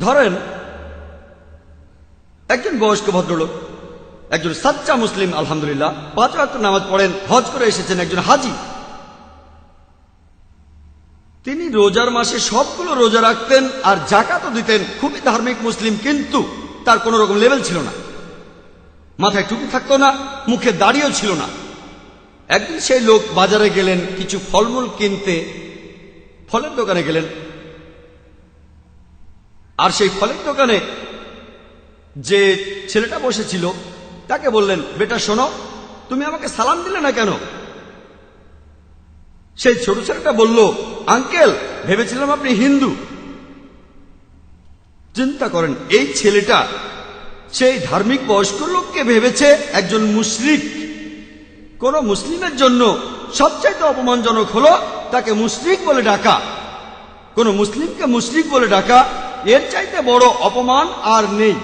ধরেন একজন বয়স্ক ভদ্রলোক, একজন সাচ্চা মুসলিম, আলহামদুলিল্লাহ 5 ওয়াক্ত নামাজ পড়েন, হজ করে এসেছেন, একজন হাজি। তিনি রোজার মাসে সবগুলো রোজা রাখতেন আর যাকাতও দিতেন, খুবই ধার্মিক মুসলিম, কিন্তু তার কোনো রকম লেভেল ছিল না, মাথায় টুপি থাকতো না, মুখে দাড়িও ছিল না। একদিন সেই লোক বাজারে গেলেন কিছু ফলমূল কিনতে, ফলের দোকানে গেলেন, আর সেই ফলের দোকানে যে ছেলেটা বসেছিল তাকে বললেন, বেটা শোনো, তুমি আমাকে সালাম দিলে না কেন? সেই ছোট ছেলেটা বলল, আঙ্কেল, ভেবেছিলাম আপনি হিন্দু। চিন্তা করেন, এই ছেলেটা সেই ধার্মিক বয়স্ক লোককে ভেবেছে একজন মুশরিক। কোন মুসলিমের জন্য সবচাইতে অপমানজনক হলো তাকে মুশরিক বলে ডাকা। কোন মুসলিমকে মুশরিক বলে ডাকা, এর চাইতে বড় অপমান আর নেই।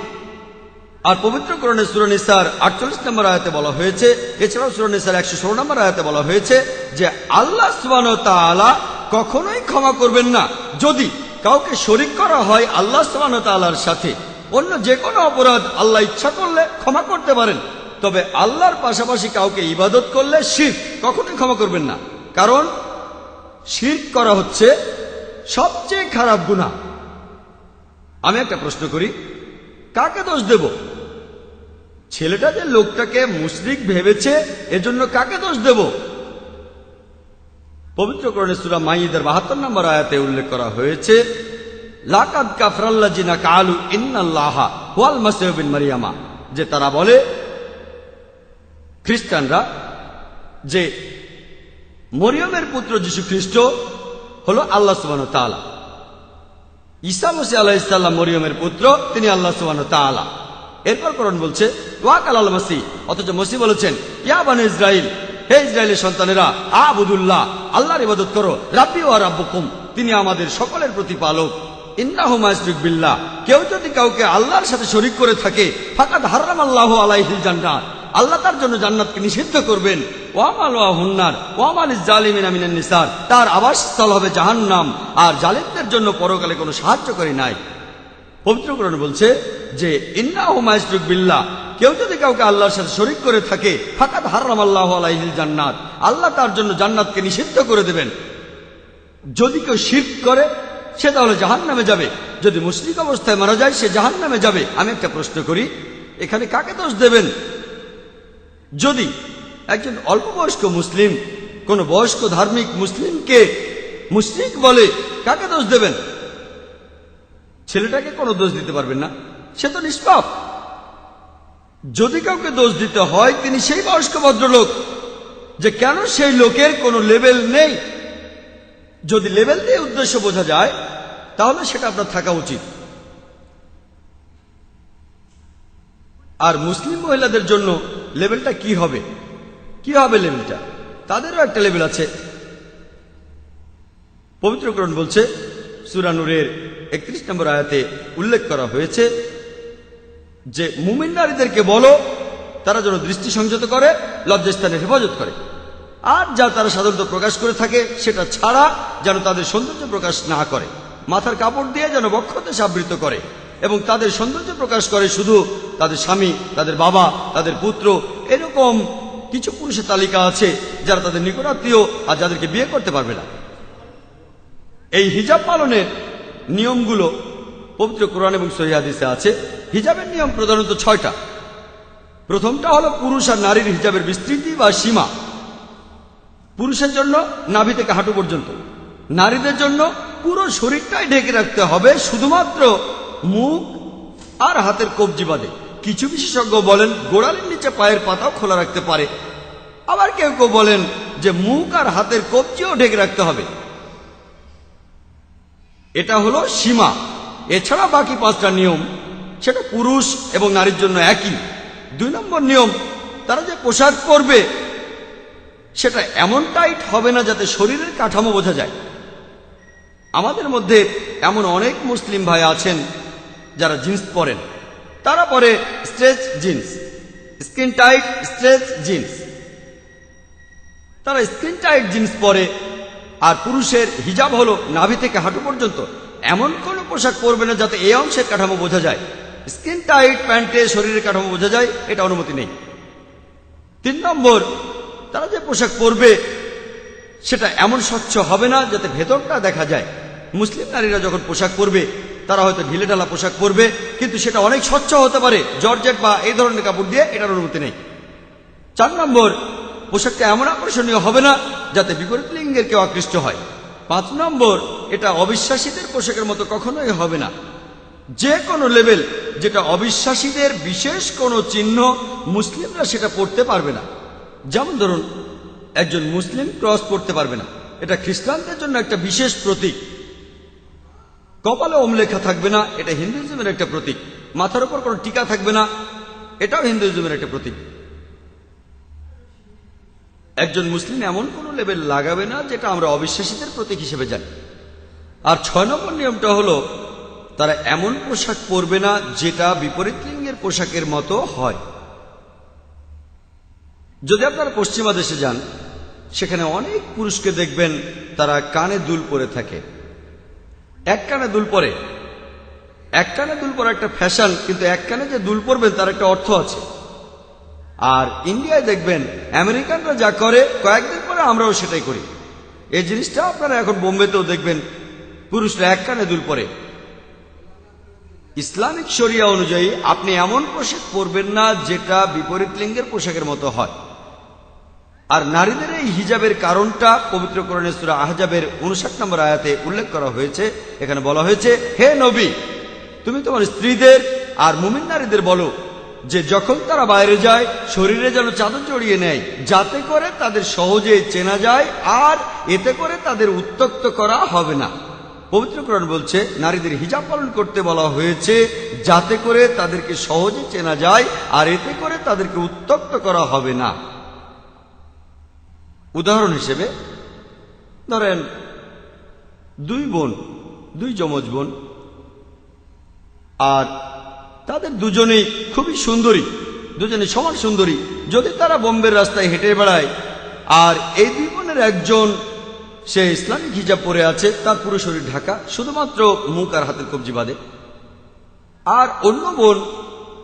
আর পবিত্র কোরআনে সূরা নিসার 48 নম্বর আয়াতে বলা হয়েছে, এছাড়াও সূরা নিসার 116 নম্বর আয়াতে বলা হয়েছে যে আল্লাহ সুবহানাহু ওয়া তাআলা কখনোই ক্ষমা করবেন না যদি কাউকে শরীক করা হয় আল্লাহ সুবহানাহু ওয়া তাআলার সাথে। অন্য যে কোনো অপরাধ আল্লাহ ইচ্ছা করলে ক্ষমা করতে পারেন, তবে আল্লাহর পাশাপাশি কাউকে ইবাদত করলে শিরক কখনোই ক্ষমা করবেন না, কারণ শিরক করা হচ্ছে সবচেয়ে খারাপ গুনাহ। আমি একটা প্রশ্ন করি, কাকে দোষ দেব? ছেলেটা যে লোকটাকে মুশরিক ভেবেছে এজন্য কাকে দোষ দেব? পবিত্র কোরআনে সূরা মাইদার 72 নম্বর আয়াতে উল্লেখ করা হয়েছে, লাকাদ কাফারাল্লাযিনা ক্বালু ইন্নাল্লাহা হুয়াল মাসীহু ইবনে মারইয়ামা, যে তারা বলে, খ্রিস্টানরা, যে মরিয়মের পুত্র যীশু খ্রিস্ট হলো আল্লাহ সুবহানাহু ওয়া তাআলা। ঈসা মসীহ আলাইহিস সালাম মরিয়মের পুত্র, তিনি আল্লাহ সুবহানাহু ওয়া তাআলা। এরপর কোরআন বলছে ওয়াকাল আল মাসীহ, অথচ মসীহ বলেছেন, ইয়া বানি ইসরাইল, হে ইসরায়েলের সন্তানেরা, আবুদুল্লাহ, আল্লাহর ইবাদত করো, রাব্বি ওয়া রাব্বুকুম, তিনি আমাদের সকলের প্রতিপালক। ইন্নাহু মা ইশরিক বিল্লাহ, কেউ যদি কাউকে আল্লাহর সাথে শরীক করে থাকে, ফাকাদ হারামাল্লাহু আলাইহিল জান্নাত, আল্লাহ তার জন্য জান্নাতকে নিষিদ্ধ করবেন। ওয়ামালুহুন্নার ওয়ামালিজ জালিমিনা মিনান নিসার, তার আবাসস্থল হবে জাহান্নাম, আর জালিমদের জন্য পরকালে কোনো সাহায্যকারী নাই। পবিত্র কোরআন বলছে যে ইন্নাহু মা ইশরিক বিল্লাহ, কেউ যদি কাউকে আল্লাহর সাথে শরীক করে থাকে, ফাকাদ হারামাল্লাহু আলাইহিল জান্নাত, আল্লাহ তার জন্য জান্নাতকে নিষিদ্ধ করে দেবেন। যদি কেউ শিরক করে সে তাহলে জাহান্নামে যাবে, যদি মুশরিক অবস্থায় মারা যায় সে জাহান্নামে যাবে। আমি একটা প্রশ্ন করি, এখানে কাকে দোষ দেবেন? যদি একজন অল্প বয়স্ক মুসলিম কোন বয়স্ক ধার্মিক মুসলিমকে মুশরিক বলে, কাকে দোষ দেবেন? ছেলেটাকে কোনো দোষ দিতে পারবেন না, সে তো নিষ্পাপ। যদি কাউকে দোষ দিতে হয় তিনি সেই বয়স্ক ভদ্রলোক, যে কেন সেই লোকের কোনো লেভেল নেই। যদি লেভেল দিয়ে উদ্দেশ্য বোঝা যায় তাহলে সেটা আপনার থাকা উচিত। আর মুসলিম মহিলাদের জন্য লেভেলটা কি হবে? কি হবে লেভেলটা? তাদেরও একটা লেভেল আছে। পবিত্র কোরআন বলছে, সূরা নূরের 31 নম্বর আয়াতে উল্লেখ করা হয়েছে যে মুমিন নারীদেরকে বলো তারা যেন দৃষ্টি সংযত করে, লজ্জাস্থানের হেফাজত করে, আর যা তারা সাধারণত প্রকাশ করে থাকে সেটা ছাড়া যেন তাদের সৌন্দর্য প্রকাশ না করে, মাথার কাপড় দিয়ে যেন বক্ষদেশ আবৃত করে, এবং তাদের সৌন্দর্য প্রকাশ করে শুধু তাদের স্বামী, তাদের বাবা, তাদের পুত্র, এরকম কিছু পুরুষের তালিকা আছে যারা তাদের নিকটাত্মীয় আর যাদেরকে বিয়ে করতে পারবে না। এই হিজাব পালনের নিয়মগুলো পবিত্র কোরআন এবং সহিহ হাদিসে আছে। হিজাবের নিয়ম প্রধানত 6টা। প্রথমটা হলো পুরুষ আর নারীর হিজাবের বিস্তৃতি বা সীমা। পুরুষের জন্য নাভি থেকে হাঁটু পর্যন্ত, নারীদের জন্য পুরো শরীরটাই ঢেকে রাখতে হবে, শুধুমাত্র মুখ আর হাতের কবজি বাদে। কিছু বিশেষজ্ঞ বলেন গোড়ালির নিচে পায়ের পাতাও খোলা রাখতে পারে, আবার কেউ কেউ বলেন যে মুখ আর হাতের কবজিও ঢেকে রাখতে হবে। এটা হলো সীমা। এছাড়া বাকি 5টা নিয়ম সেটা পুরুষ এবং নারীর জন্য একই। 2 নম্বর নিয়ম, তারা যে পোশাক পরবে সেটা এমন টাইট হবে না যাতে শরীরের কাঠামো বোঝা যায়। আমাদের মধ্যে এমন অনেক মুসলিম ভাই আছেন যারা জিন্স পরেন, তারা পরে stretch jeans, skin tight stretch jeans, তারা স্কিন টাইট জিন্স পরে। আর পুরুষের হিজাব হলো নাভি থেকে হাঁটু পর্যন্ত, এমন কোন পোশাক পরবে না যাতে এই অংশের কাঠামো বোঝা যায়। স্কিন টাইট প্যান্টে শরীরের কাঠামো বোঝা যায়, এটা অনুমতি নেই। 3 নম্বর, তারা যে পোশাক পরবে সেটা এমন স্বচ্ছ হবে না যাতে ভেতরটা দেখা যায়। মুসলিম নারীরা যখন পোশাক পরবে তারা হয়তো ঢিলেঢালা পোশাক পরবে, কিন্তু সেটা অনেক স্বচ্ছ হতে পারে জর্জেট বা এই ধরনের কাপড় দিয়ে, এটার অনুমতি নেই। 4 নম্বর, পোশাকটা এমন আকর্ষণীয় হবে না যাতে বিপরীত লিঙ্গের কেউ আকৃষ্ট হয়। 5 নম্বর, এটা অবিশ্বাসীদের পোশাকের মতো কখনোই হবে না। যে কোনো লেভেল যেটা অবিশ্বাসীদের বিশেষ কোনো চিহ্ন, মুসলিমরা সেটা পড়তে পারবে না। যেমন ধরুন, একজন মুসলিম ক্রস পড়তে পারবে না, এটা খ্রিস্টানদের জন্য একটা বিশেষ প্রতীক। কপালে ওম লেখা থাকবে না, এটা হিন্দুইজমের একটা প্রতীক। মাথার উপর কোনো টিকা থাকবে না, এটাও হিন্দুইজমের একটা প্রতীক। একজন মুসলিম এমন কোন লেবেল লাগাবে না যেটা আমরা অবিশ্বাসীদের প্রতীক হিসেবে জানি। আর 6 নম্বর নিয়মটা হলো, তারা এমন পোশাক পরবে না যেটা বিপরীত লিঙ্গের পোশাকের মতো হয়। যদি আপনারা পশ্চিমা দেশে যান, সেখানে অনেক পুরুষকে দেখবেন তারা কানে দুল পরে থাকে। এক কানে দুল পরে, এক কানে দুল পরা একটা ফ্যাশন, কিন্তু এক কানে যে দুল পরবেন তার একটা অর্থ আছে। আর ইন্ডিয়ায় দেখবেন আমেরিকানরা যা করে কয়েকদিন পরে আমরাও সেটাই করি। এই জিনিসটা আপনারা এখন বোম্বেতেও দেখবেন, পুরুষরা এক কানে দুল পরে। ইসলামিক শরিয়া অনুযায়ী আপনি এমন পোশাক পরবেন না যেটা বিপরীত লিঙ্গের পোশাকের মতো হয়। আর নারীদের এই হিজাবের কারণটা পবিত্র কোরআনে সূরা আহজাবের 59 নম্বর আয়াতে উল্লেখ করা হয়েছে। এখানে বলা হয়েছে, হে নবী, তুমি তোমার স্ত্রীদের আর মুমিন নারীদের বলো যে যখন তারা বাইরে যায় শরীরে যেন চাদর জড়িয়ে নেয়, যাতে করে তাদের সহজে চেনা যায়, আর এতে করে তাদের উত্ত্যক্ত করা হবে না। পবিত্র কোরআন বলছে নারীদের হিজাব পালন করতে বলা হয়েছে যাতে করে তাদেরকে সহজে চেনা যায়, আর এতে করে তাদেরকে উত্ত্যক্ত করা হবে না। উদাহরণ হিসেবে ধরেন 2 বোন, 2 যমজ বোন, আর তাদের দুজনেই খুবই সুন্দরী, দুজনে সমান সুন্দরী। যদি তারা বোম্বের রাস্তায় হেঁটে বেড়ায় আর এই 2 বোনের একজন সে ইসলামিক হিজাব পরে আছে, তার পুরো শরীর ঢাকা, শুধুমাত্র মুখ আর হাতের কবজি বাদে, আর অন্য বোন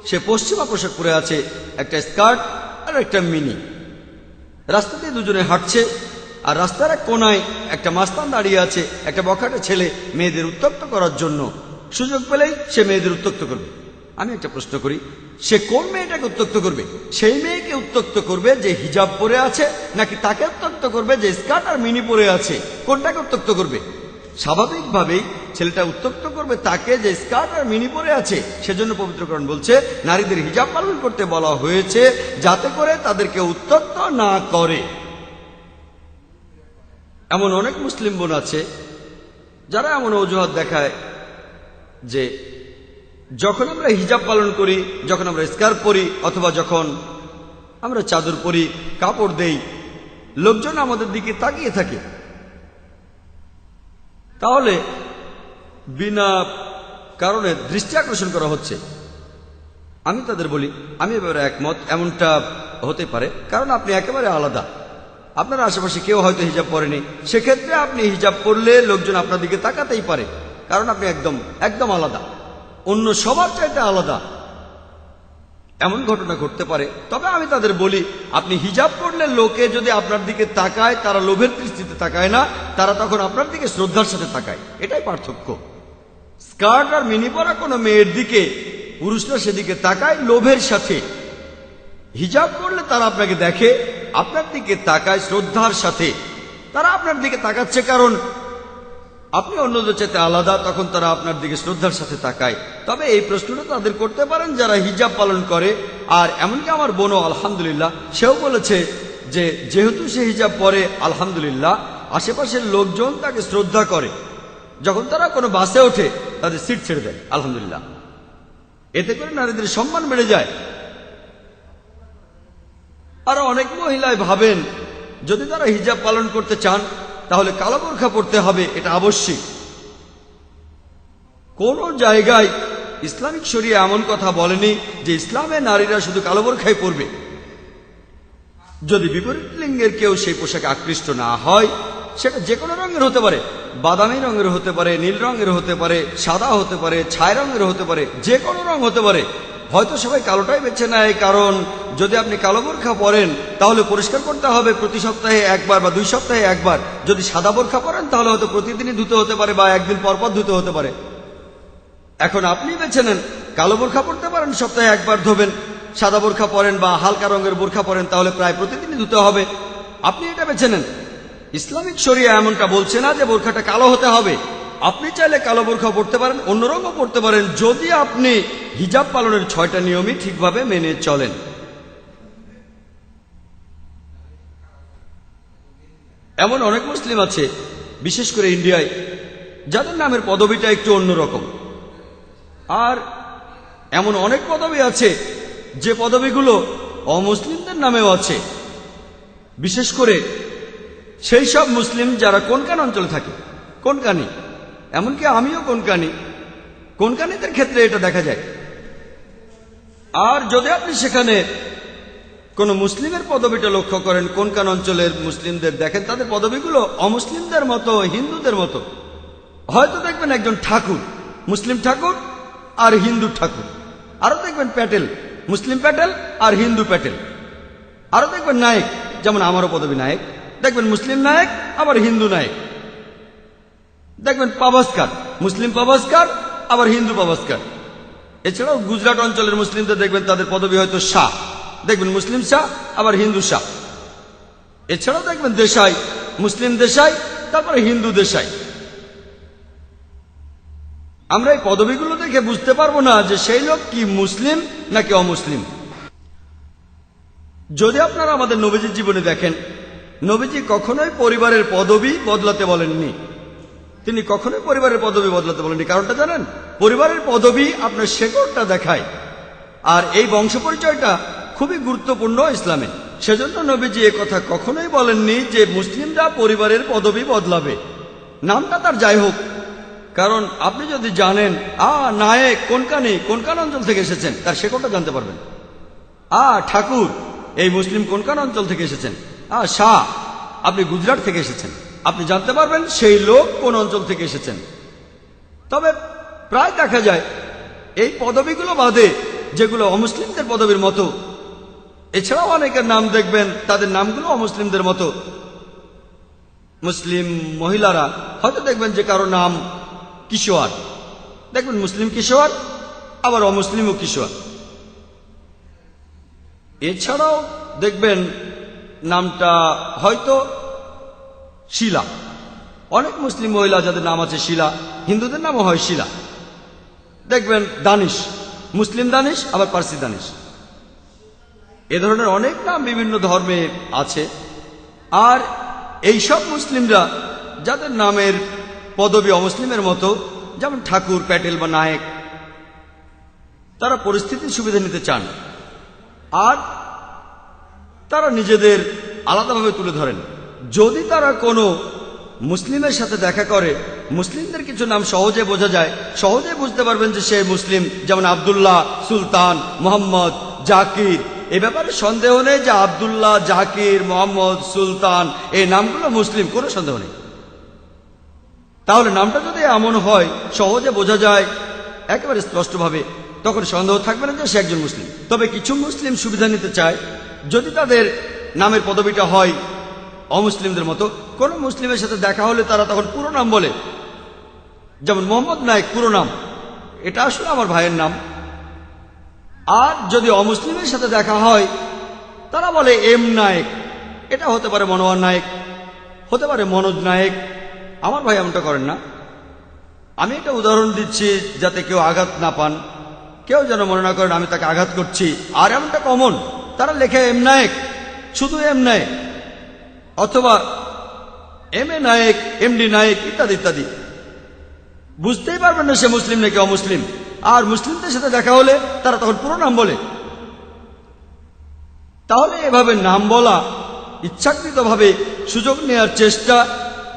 সে পশ্চিমা পোশাক পরে আছে, একটা স্কার্ট আর একটা মিনি। রাস্তা দিয়ে দুজনে হাঁটছে, আর রাস্তার এক কোনায় একটা মাস্তান দাঁড়িয়ে আছে, একটা বখাটে ছেলে মেয়েদের উত্ত্যক্ত করার জন্য। সুযোগ পেলেই সে মেয়েদের উত্ত্যক্ত করবে। আমি একটা প্রশ্ন করি, সে কোন মেয়েটাকে উত্ত্যক্ত করবে? সেই মেয়েকে উত্ত্যক্ত করবে যে হিজাব পরে আছে, নাকি তাকে উত্ত্যক্ত করবে যে স্কার্ট আর মিনি পরে আছে? কোনটাকে উত্ত্যক্ত করবে? স্বাভাবিকভাবেই ছেলেটা উত্ত্যক্ত করবে তাকে যে স্কার্ট আর মিনি পরে আছে। সেজন্য পবিত্র কোরআন বলছে নারীদের হিজাব পালন করতে বলা হয়েছে যাতে করে তাদেরকে উত্ত্যক্ত না করে। এমন অনেক মুসলিম বোন আছে যারা এমন অজুহাত দেখায় যে যখন আমরা হিজাব পালন করি, যখন আমরা স্কার্ফ পরি, অথবা যখন আমরা চাদর পরি, কাপড় দেই, লোকজন আমাদের দিকে তাকিয়ে থাকে। তাহলে বিনা কারণে দৃষ্টি আকর্ষণ করা হচ্ছে। আমি তাদের বলি, আমি এবারে একমত, এমনটা হতে পারে কারণ আপনি একেবারে আলাদা। আপনার আশেপাশে কেউ হয়তো হিজাব পরেনি, সেক্ষেত্রে আপনি হিজাব পরলে লোকজন আপনার দিকে তাকাতেই পারে, কারণ আপনি একদম আলাদা, অন্য সবার চাইতে আলাদা। এমন ঘটনা ঘটতে পারে। তবে আমি তাদের বলি, আপনি হিজাব পরলে লোকে যদি আপনার দিকে তাকায়, তারা লোভের দৃষ্টিতে তাকায় না, তারা তখন আপনার দিকে শ্রদ্ধার সাথে তাকায়। এটাই পার্থক্য। স্কার্ট আর মিনি পরা কোনো মেয়ের দিকে পুরুষরা সেদিকে তাকায় লোভের সাথে। হিজাব পরলে তারা আপনাকে দেখে, আপনার দিকে তাকায় শ্রদ্ধার সাথে। তারা আপনার দিকে তাকাচ্ছে কারণ আপনি অন্যদের চাইতে আলাদা, তখন তারা আপনার দিকে শ্রদ্ধার সাথে তাকায়। তবে এই প্রশ্নটা তাদের করতে পারেন যারা হিজাব পালন করে। আর এমনকি আমার বোনও আলহামদুলিল্লাহ, সেও বলেছে যে যেহেতু সে হিজাব পরে আলহামদুলিল্লাহ আশেপাশের লোকজন তাকে শ্রদ্ধা করে। যখন তারা কোনো বাসে ওঠে তাদের সিট ছেড়ে দেয় আলহামদুলিল্লাহ। এতে করে নারীদের সম্মান বেড়ে যায়। আর অনেক মহিলায় ভাবেন যদি তারা হিজাব পালন করতে চান তাহলে কালো বোরখা পরতে হবে, এটা আবশ্যিক। কোন জায়গায় ইসলামিক শরিয়া এমন কথা বলেনি যে ইসলামে নারীরা শুধু কালো বোরখাই পরবে। যদি বিপরীত লিঙ্গের কেউ সেই পোশাকে আকৃষ্ট না হয়, সেটা যে কোনো রঙের হতে পারে, বাদামি রঙের হতে পারে, নীল রঙের হতে পারে, সাদা হতে পারে, ছাই রঙের হতে পারে, যে কোনো রং হতে পারে। হয়তো সবাই কালোটাই বেছে নেয়, কারণ যদি আপনি কালো বোরখা পরেন তাহলে পরিষ্কার করতে হবে প্রতি সপ্তাহে একবার বা 2 সপ্তাহে একবার। যদি সাদা বোরখা পরেন তাহলে হয়তো প্রতিদিনই ধুতে হতে পারে বা একদিন পর পর ধুতে হতে পারে। এখন আপনি বেছে নেন, কালো বোরখা পরতে পারেন, সপ্তাহে একবার ধোবেন। সাদা বোরখা পরেন বা হালকা রঙের বোরখা পরেন তাহলে প্রায় প্রতিদিনই ধুতে হবে। আপনি এটা বেছে নেন। ইসলামিক শরিয়া এমনটা বলছে না যে বোরখাটা কালো হতে হবে। আপনি চাইলে কালো বোরখা পরতে পারেন, অন্য রঙও পরতে পারেন, যদি আপনি হিজাব পালনের 6টা নিয়মই ঠিকভাবে মেনে চলেন। এমন অনেক মুসলিম আছে, বিশেষ করে ইন্ডিয়ায়, যাদের নামের পদবিটা একটু অন্যরকম। আর এমন অনেক পদবি আছে যে পদবিগুলো অমুসলিমদের নামেও আছে, বিশেষ করে সেই সব মুসলিম যারা কোনকান অঞ্চলে থাকে। কোনকানি, এমনকি আমিও কোনকানি, কোনকানিদের ক্ষেত্রে এটা দেখা যায়। আর যদি আপনি সেখানে কোন মুসলিমের পদবিটা লক্ষ্য করেন, কোনকান অঞ্চলের মুসলিমদের দেখেন, তাদের পদবিগুলো অমুসলিমদের মতো, হিন্দুদের মতো। হয়তো দেখবেন একজন ঠাকুর, মুসলিম ঠাকুর আর হিন্দু ঠাকুর। আরো দেখবেন প্যাটেল, মুসলিম প্যাটেল আর হিন্দু প্যাটেল। আরো দেখবেন নায়ক, যেমন আমারও পদবী নায়ক। দেখবেন মুসলিম নায়ক আবার হিন্দু নায়ক। দেখবেন পাভাস্কার, মুসলিম পাভাস্কার আবার হিন্দু পাভাস্কার। এছাড়াও গুজরাট অঞ্চলের মুসলিমদের দেখবেন তাদের পদবী হয়তো শাহ। দেখবেন মুসলিম শাহ আবার হিন্দু শাহ। এছাড়াও দেখবেন দেশাই, মুসলিম দেশাই তারপরে হিন্দু দেশাই। আমরা এই পদবিগুলো দেখে বুঝতে পারবো না যে সেই লোক কি মুসলিম নাকি অমুসলিম। যদি আপনারা আমাদের নবীজির জীবনে দেখেন, নবীজি কখনোই পরিবারের পদবি বদলাতে বলেননি। তিনি কখনোই পরিবারের পদবি বদলাতে বলেননি। কারণটা জানেন? পরিবারের পদবি আপনার শেকড়টা দেখায়, আর এই বংশ পরিচয়টা খুবই গুরুত্বপূর্ণ ইসলামে। সেজন্য নবীজি কথা কখনোই বলেননি যে মুসলিমরা পরিবারের পদবি বদলাবে, নামটা তার যাই হোক। কারণ আপনি যদি জানেন নায়েক কোনকানি, কোনকান অঞ্চল থেকে এসেছেন, তার শেকড়টা জানতে পারবেন। ঠাকুর, এই মুসলিম কোনকান অঞ্চল থেকে এসেছেন। শাহ, আপনি গুজরাট থেকে এসেছেন, আপনি জানতে পারবেন সেই লোক কোন অঞ্চল থেকে এসেছেন। তবে প্রায় দেখা যায় এই পদবিগুলো বাদে, যেগুলো অমুসলিমদের পদবীর মতো, এছাড়াও অনেকের নাম দেখবেন তাদের নামগুলো অমুসলিমদের মতো। মুসলিম মহিলারা হয়তো দেখবেন যে কারো নাম কিশোর, দেখবেন মুসলিম কিশোর আবার অমুসলিমও কিশোর। এছাড়াও দেখবেন নামটা হয়তো শিলা। অনেক মুসলিম মহিলা যাদের নাম আছে শিলা, হিন্দুদের নামও হয় শিলা। দেখবেন দানিশ, মুসলিম দানিশ আবার পার্সি দানিশ। এ ধরনের অনেক নাম বিভিন্ন ধর্মে আছে। আর এই সব মুসলিমরা যাদের নামের পদবী অমুসলিমের মতো, যেমন ঠাকুর, প্যাটেল বা নায়েক, তারা পরিস্থিতির সুবিধা নিতে চান আর তারা নিজেদের আলাদাভাবে তুলে ধরেন। যদি তারা কোনো মুসলিমের সাথে দেখা করে, মুসলিমদের কিছু নাম সহজে বোঝা যায়, সহজে বুঝতে পারবেন যে সে মুসলিম। যেমন আব্দুল্লাহ, সুলতান, মোহাম্মদ, জাকির। এ ব্যাপারে সন্দেহ নেই যে আব্দুল্লাহ, জাকির, মোহাম্মদ, সুলতান এই নামগুলো মুসলিম, কোনো সন্দেহ নেই। তাহলে নামটা যদি এমন হয় সহজে বোঝা যায় একেবারে স্পষ্টভাবে, তখন সন্দেহ থাকবে না যে সে একজন মুসলিম। তবে কিছু মুসলিম সুবিধা নিতে চায়, যদি তাদের নামের পদবিটা হয় অমুসলিমদের মতো। কোন মুসলিমের সাথে দেখা হলে তারা তখন পুরো নাম বলে। যেমন মোহাম্মদ নায়েক পুরো নাম, এটা আসলে আমার ভাইয়ের নাম। আর যদি অমুসলিমের সাথে দেখা হয় তারা বলে এম নায়েক, এটা হতে পারে মনোয়ার নায়েক, হতে পারে মনোজ নায়েক। আমার ভাই এমনটা করেন না। আমি একটা উদাহরণ দিচ্ছি যাতে কেউ আঘাত না পান, কেউ যেন মনে না করেন আমি তাকে আঘাত করছি। আর এমনটা কমন, তারা লেখে এম নায়েক, শুধু এম নায়েক, অথবা M A Naik, MD Naik ইত্যাদি ইত্যাদি। বুঝতেই পারবেন না সে মুসলিম নাকি অমুসলিম। আর মুসলিমদের সাথে দেখা হলে তারা তখন পুরো নাম বলে। তাহলে এভাবে নাম বলা ইচ্ছাকৃতভাবে সুযোগ নেওয়ার চেষ্টা,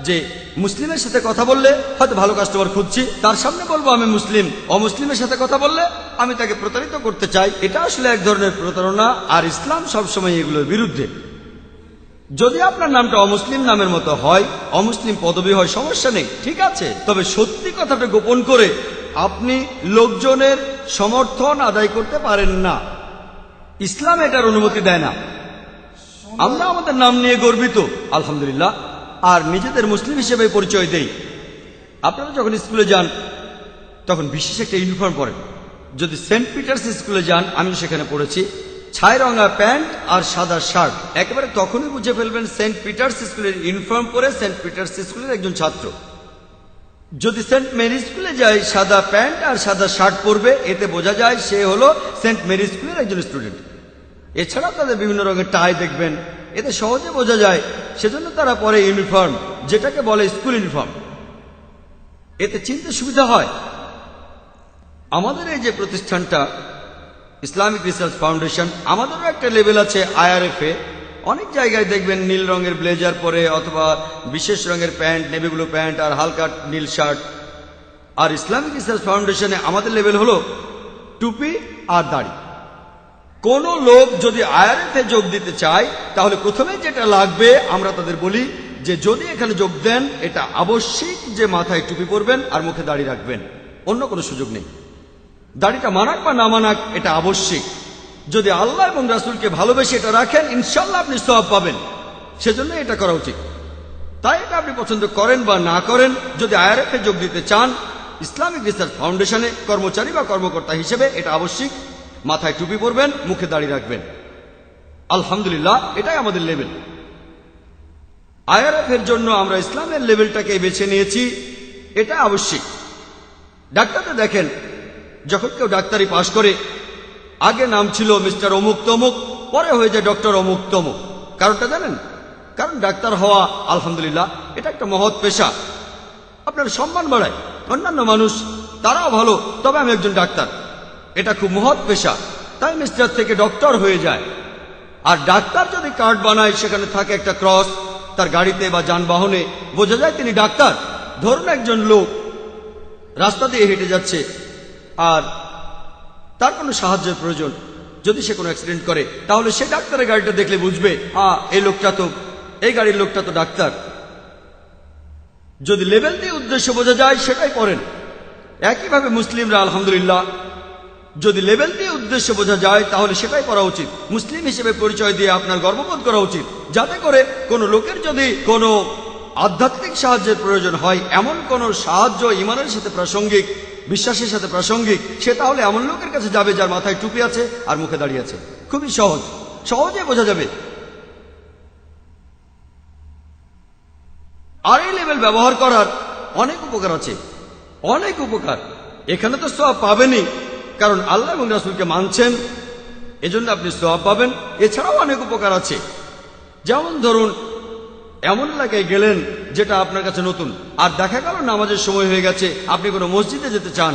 যে মুসলিমের সাথে কথা বললে হয়তো ভালো কাস্টমার খুঁজছি, তার সামনে বলবো আমি মুসলিম। অমুসলিমের সাথে কথা বললে আমি তাকে প্রতারিত করতে চাই। এটা আসলে এক ধরনের প্রতারণা, আর ইসলাম সবসময় এগুলোর বিরুদ্ধে। যদি আপনার নামটা অমুসলিম নামের মতো হয়, অমুসলিম পদবী হয়, সমস্যা নেই, ঠিক আছে। তবে সত্যি কথাটা গোপন করে আপনি লোকজনের সমর্থন আদায় করতে পারেন না। ইসলাম এটার অনুমতি দেয় না। আমরা আমাদের নাম নিয়ে গর্বিত, আলহামদুলিল্লাহ, আর নিজেদের মুসলিম হিসেবে পরিচয় দেই। আপনারা যখন স্কুলে যান তখন বিশেষ একটা ইউনিফর্ম পরেন। যদি সেন্ট পিটার্স স্কুলে যান, আমি সেখানে পড়েছি, ছাই রঙা প্যান্ট আর সাদা শার্ট, একেবারে তখনই বুঝে ফেলবেন সেন্ট পিটার্স স্কুলের ইউনিফর্ম পরে সেন্ট পিটার্স স্কুলের একজন ছাত্র। যদি সেন্ট মেরি স্কুলে যায়, সাদা প্যান্ট আর সাদা শার্ট পরবে, এতে বোঝা যায় সে হলো সেন্ট মেরি স্কুলের একজন স্টুডেন্ট। এছাড়াও তাদের বিভিন্ন রঙের টাই দেখবেন, এতে সহজে বোঝা যায়। সেজন্য তারা পরে ইউনিফর্ম, যেটাকে বলে স্কুল ইউনিফর্ম। এতে চিনতে সুবিধা হয়। আমাদের এই যে প্রতিষ্ঠানটা ইসলামিক রিসার্চ ফাউন্ডেশন, আমাদেরও একটা লেভেল আছে IRF এ। অনেক জায়গায় দেখবেন নীল রঙের ব্লেজার পরে অথবা বিশেষ রঙের প্যান্ট, নেভি ব্লু প্যান্ট আর হালকা নীল শার্ট। আর ইসলামিক রিসার্চ ফাউন্ডেশনে আমাদের লেভেল হলো টুপি আর দাড়ি। কোন লোক যদি IRF এ যোগ দিতে চায়, তাহলে প্রথমে যেটা লাগবে আমরা তাদের বলি যে যদি এখানে যোগ দেন, এটা আবশ্যিক যে মাথায় টুপি পরবেন আর মুখে দাড়ি রাখবেন, অন্য কোনো সুযোগ নেই। দাড়িটা মানাক বা না মানাক, এটা আবশ্যিক। যদি আল্লাহ এবং রাসূলকে ভালোবেসে এটা রাখেন, ইনশাল্লাহ আপনি সওয়াব পাবেন। সেজন্য এটা করা উচিত। তাই এটা আপনি পছন্দ করেন বা না করেন, যদি IRF এ যোগ দিতে চান, ইসলামিক রিসার্চ ফাউন্ডেশনে কর্মচারী বা কর্মকর্তা হিসেবে এটা আবশ্যিক। মাথায় টুপি পরবেন, মুখে দাড়ি রাখবেন। আলহামদুলিল্লাহ, এটাই আমাদের লেভেল। IRF এর জন্য আমরা ইসলামের লেভেলটাকে বেছে নিয়েছি, এটা আবশ্যিক। ডাক্তারদের দেখেন, যখন কেউ ডাক্তারি পাশ করে, আগে নাম ছিল মিস্টার অমুক তমুক, পরে হয়ে যায় ডক্টর অমুক তমুক। কারণটা জানেন? কারণ ডাক্তার হওয়া, আলহামদুলিল্লাহ, এটা একটা মহৎ পেশা। আপনার সম্মান বাড়ায়। অন্যান্য মানুষ তারাও ভালো, তবে আমি একজন ডাক্তার, এটা খুব মহৎ পেশা, তাই মিস্টার থেকে ডক্টর হয়ে যায়। আর ডাক্তার যদি কার্ড বানায়, সেখানে থাকে একটা ক্রস, তার গাড়িতে বা যানবাহনে, বোঝা যায় তিনি ডাক্তার। ধরুন একজন লোক রাস্তা দিয়ে হেঁটে যাচ্ছে আর তার কোনো সাহায্যের প্রয়োজন, যদি সে কোনো অ্যাক্সিডেন্ট করে, তাহলে সে ডাক্তারের গাড়িটা দেখলে বুঝবে, এই লোকটা তো, এই গাড়ির লোকটা তো ডাক্তার। যদি লেভেল দিয়ে উদ্দেশ্য বোঝা যায়, সেটাই পড়েন। একইভাবে মুসলিমরা, আলহামদুলিল্লাহ, যদি লেভেল দিয়ে উদ্দেশ্য বোঝা যায়, তাহলে সেটাই করা উচিত। মুসলিম হিসেবে পরিচয় দিয়ে আপনার গর্ববোধ করা উচিত, যাতে করে কোনো লোকের যদি কোনো আধ্যাত্মিক সাহায্যের প্রয়োজন হয়, এমন কোনো সাহায্য ঈমানের সাথে প্রাসঙ্গিক, বিশ্বাসের সাথে প্রাসঙ্গিক, সে তাহলে এমন লোকের কাছে যাবে যার মাথায় টুপি আছে আর মুখে দাঁড়িয়ে আছে। খুবই সহজ, সহজে বোঝা যাবে। আর এই লেভেল ব্যবহার করার অনেক উপকার আছে, অনেক উপকার। এখানে তো সওয়াব পাবেনই, কারণ আল্লাহ এবং রাসূলকে মানছেন, এজন্য আপনি সওয়াব পাবেন। এছাড়াও অনেক উপকার আছে। যেমন ধরুন, এমন এলাকায় গেলেন যেটা আপনার কাছে নতুন, আর দেখা গেল নামাজের সময় হয়ে গেছে, আপনি কোনো মসজিদে যেতে চান,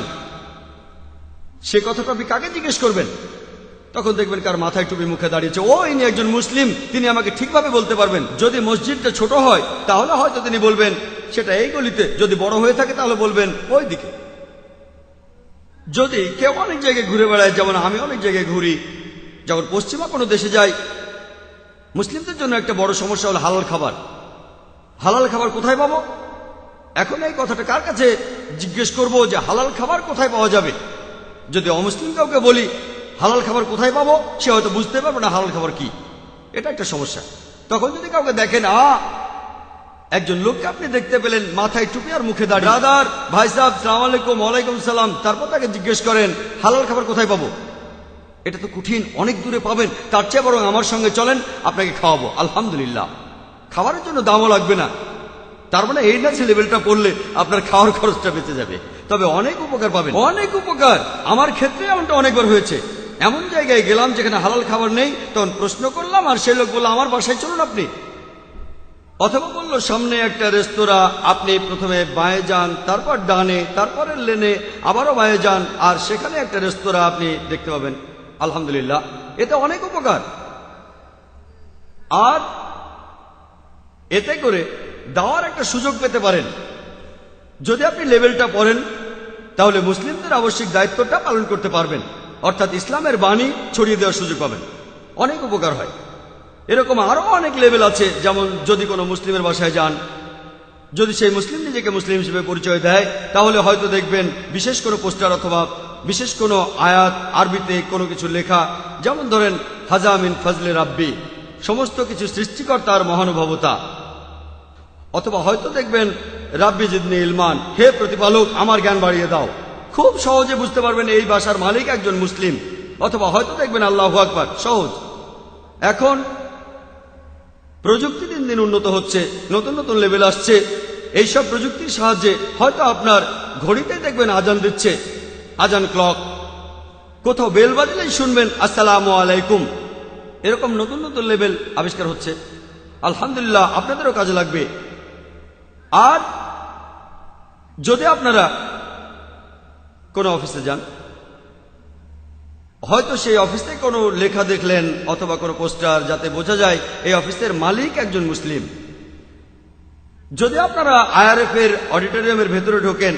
সে কথাটা আপনি কাকে জিজ্ঞেস করবেন? তখন দেখবেন কার মাথায় টুপি, মুখে দাঁড়িয়েছে, ও ইনি একজন মুসলিম, তিনি আমাকে ঠিকভাবে বলতে পারবেন। যদি মসজিদটা ছোট হয়, তাহলে হয়তো তিনি বলবেন সেটা এই গলিতে, যদি বড় হয়ে থাকে তাহলে বলবেন ওই দিকে। যদি কেউ অনেক জায়গায় ঘুরে বেড়ায়, যেমন আমি অনেক জায়গায় ঘুরি, যখন পশ্চিমা কোনো দেশে যাই, মুসলিমদের জন্য একটা বড় সমস্যা হলো হালাল খাবার। হালাল খাবার কোথায় পাবো? এখন এই কথাটা কার কাছে জিজ্ঞেস করব যে হালাল খাবার কোথায় পাওয়া যাবে? যদি অমুসলিম কাউকে বলি হালাল খাবার কোথায় পাবো, সে হয়তো বুঝতে পারবে না হালাল খাবার কি। এটা একটা সমস্যা। তখন যদি কাউকে দেখেন, একজন লোককে আপনি দেখতে পেলেন মাথায় টুপি আর মুখে দাঁড়িয়ে, ব্রাদার, ভাই সাহেব, সালাম আলাইকুম, ওয়ালাইকুম সালাম, তারপর তাকে জিজ্ঞেস করেন হালাল খাবার কোথায় পাবো। এটা তো কঠিন, অনেক দূরে পাবেন, তার চেয়ে বরং আমার সঙ্গে চলেন, আপনাকে খাওয়াবো। আলহামদুলিল্লাহ, খাবারের জন্য দামও লাগবে না। তার মানে এই না যে লেভেলটা পড়লে আপনার খাওয়ার খরচটা বেঁচে যাবে, তবে অনেক উপকার পাবেন, অনেক উপকার। আমার ক্ষেত্রে এমনটা অনেকবার হয়েছে। এমন জায়গায় গেলাম যেখানে হালাল খাবার নেই, তখন প্রশ্ন করলাম আর সেই লোক বলল আমার বাসায় চলুন আপনি। অথবা বললো সামনে একটা রেস্তোরাঁ, আপনি প্রথমে বাঁয়ে যান, তারপর ডানে, তারপরের লেনে আবারও বাঁয়ে যান, আর সেখানে একটা রেস্তোরাঁ আপনি দেখতে পাবেন। আলহামদুলিল্লাহ, এতে অনেক উপকার। আর এতে করে দাওয়ার একটা সুযোগ পেতে পারেন। যদি আপনি লেভেলটা পড়েন, তাহলে মুসলিমদের আবশ্যিক দায়িত্বটা পালন করতে পারবেন, অর্থাৎ ইসলামের বাণী ছড়িয়ে দেওয়ার সুযোগ পাবেন। অনেক উপকার হয়। এরকম আরো অনেক লেভেল আছে। যেমন যদি কোনো মুসলিমের বাসায় যান, যদি সেই মুসলিম নিজেকে মুসলিম হিসেবে পরিচয় দেয়, তাহলে হয়তো দেখবেন বিশেষ কোনো পোস্টার অথবা বিশেষ কোনো আয়াত আরবিতে কোনো কিছু লেখা, যেমন ধরেন হাজা মিন ফজলে রাব্বি, সমস্ত কিছু সৃষ্টিকর্তার মহানুভবতা। অথবা হয়তো দেখবেন রাব্বি জিদনি ইলমান, হে প্রতিপালক আমার জ্ঞান বাড়িয়ে দাও। খুব সহজে বুঝতে পারবেন এই ভাষার মালিক একজন মুসলিম। অথবা হয়তো দেখবেন আল্লাহু আকবার, সহজ। এখন প্রযুক্তি দিন দিন উন্নত হচ্ছে, নতুন নতুন লেভেল আসছে। এইসব প্রযুক্তির সাহায্যে হয়তো আপনার ঘড়িতে দেখবেন আজান দিচ্ছে, আজান ক্লক। কোথাও বেল বাজলেই শুনবেন আসসালামু আলাইকুম। এরকম নতুন নতুন লেভেল আবিষ্কার হচ্ছে। আলহামদুলিল্লাহ, আপনাদেরও কাজে লাগবে। আর যদি আপনারা কোনো অফিসে যান, হয়তো সেই অফিসে কোনো লেখা দেখলেন অথবা কোনো পোস্টার, যাতে বোঝা যায় এই অফিসের মালিক একজন মুসলিম। যদি আপনারা আইআরএফ এর অডিটোরিয়ামের ভেতরে ঢোকেন,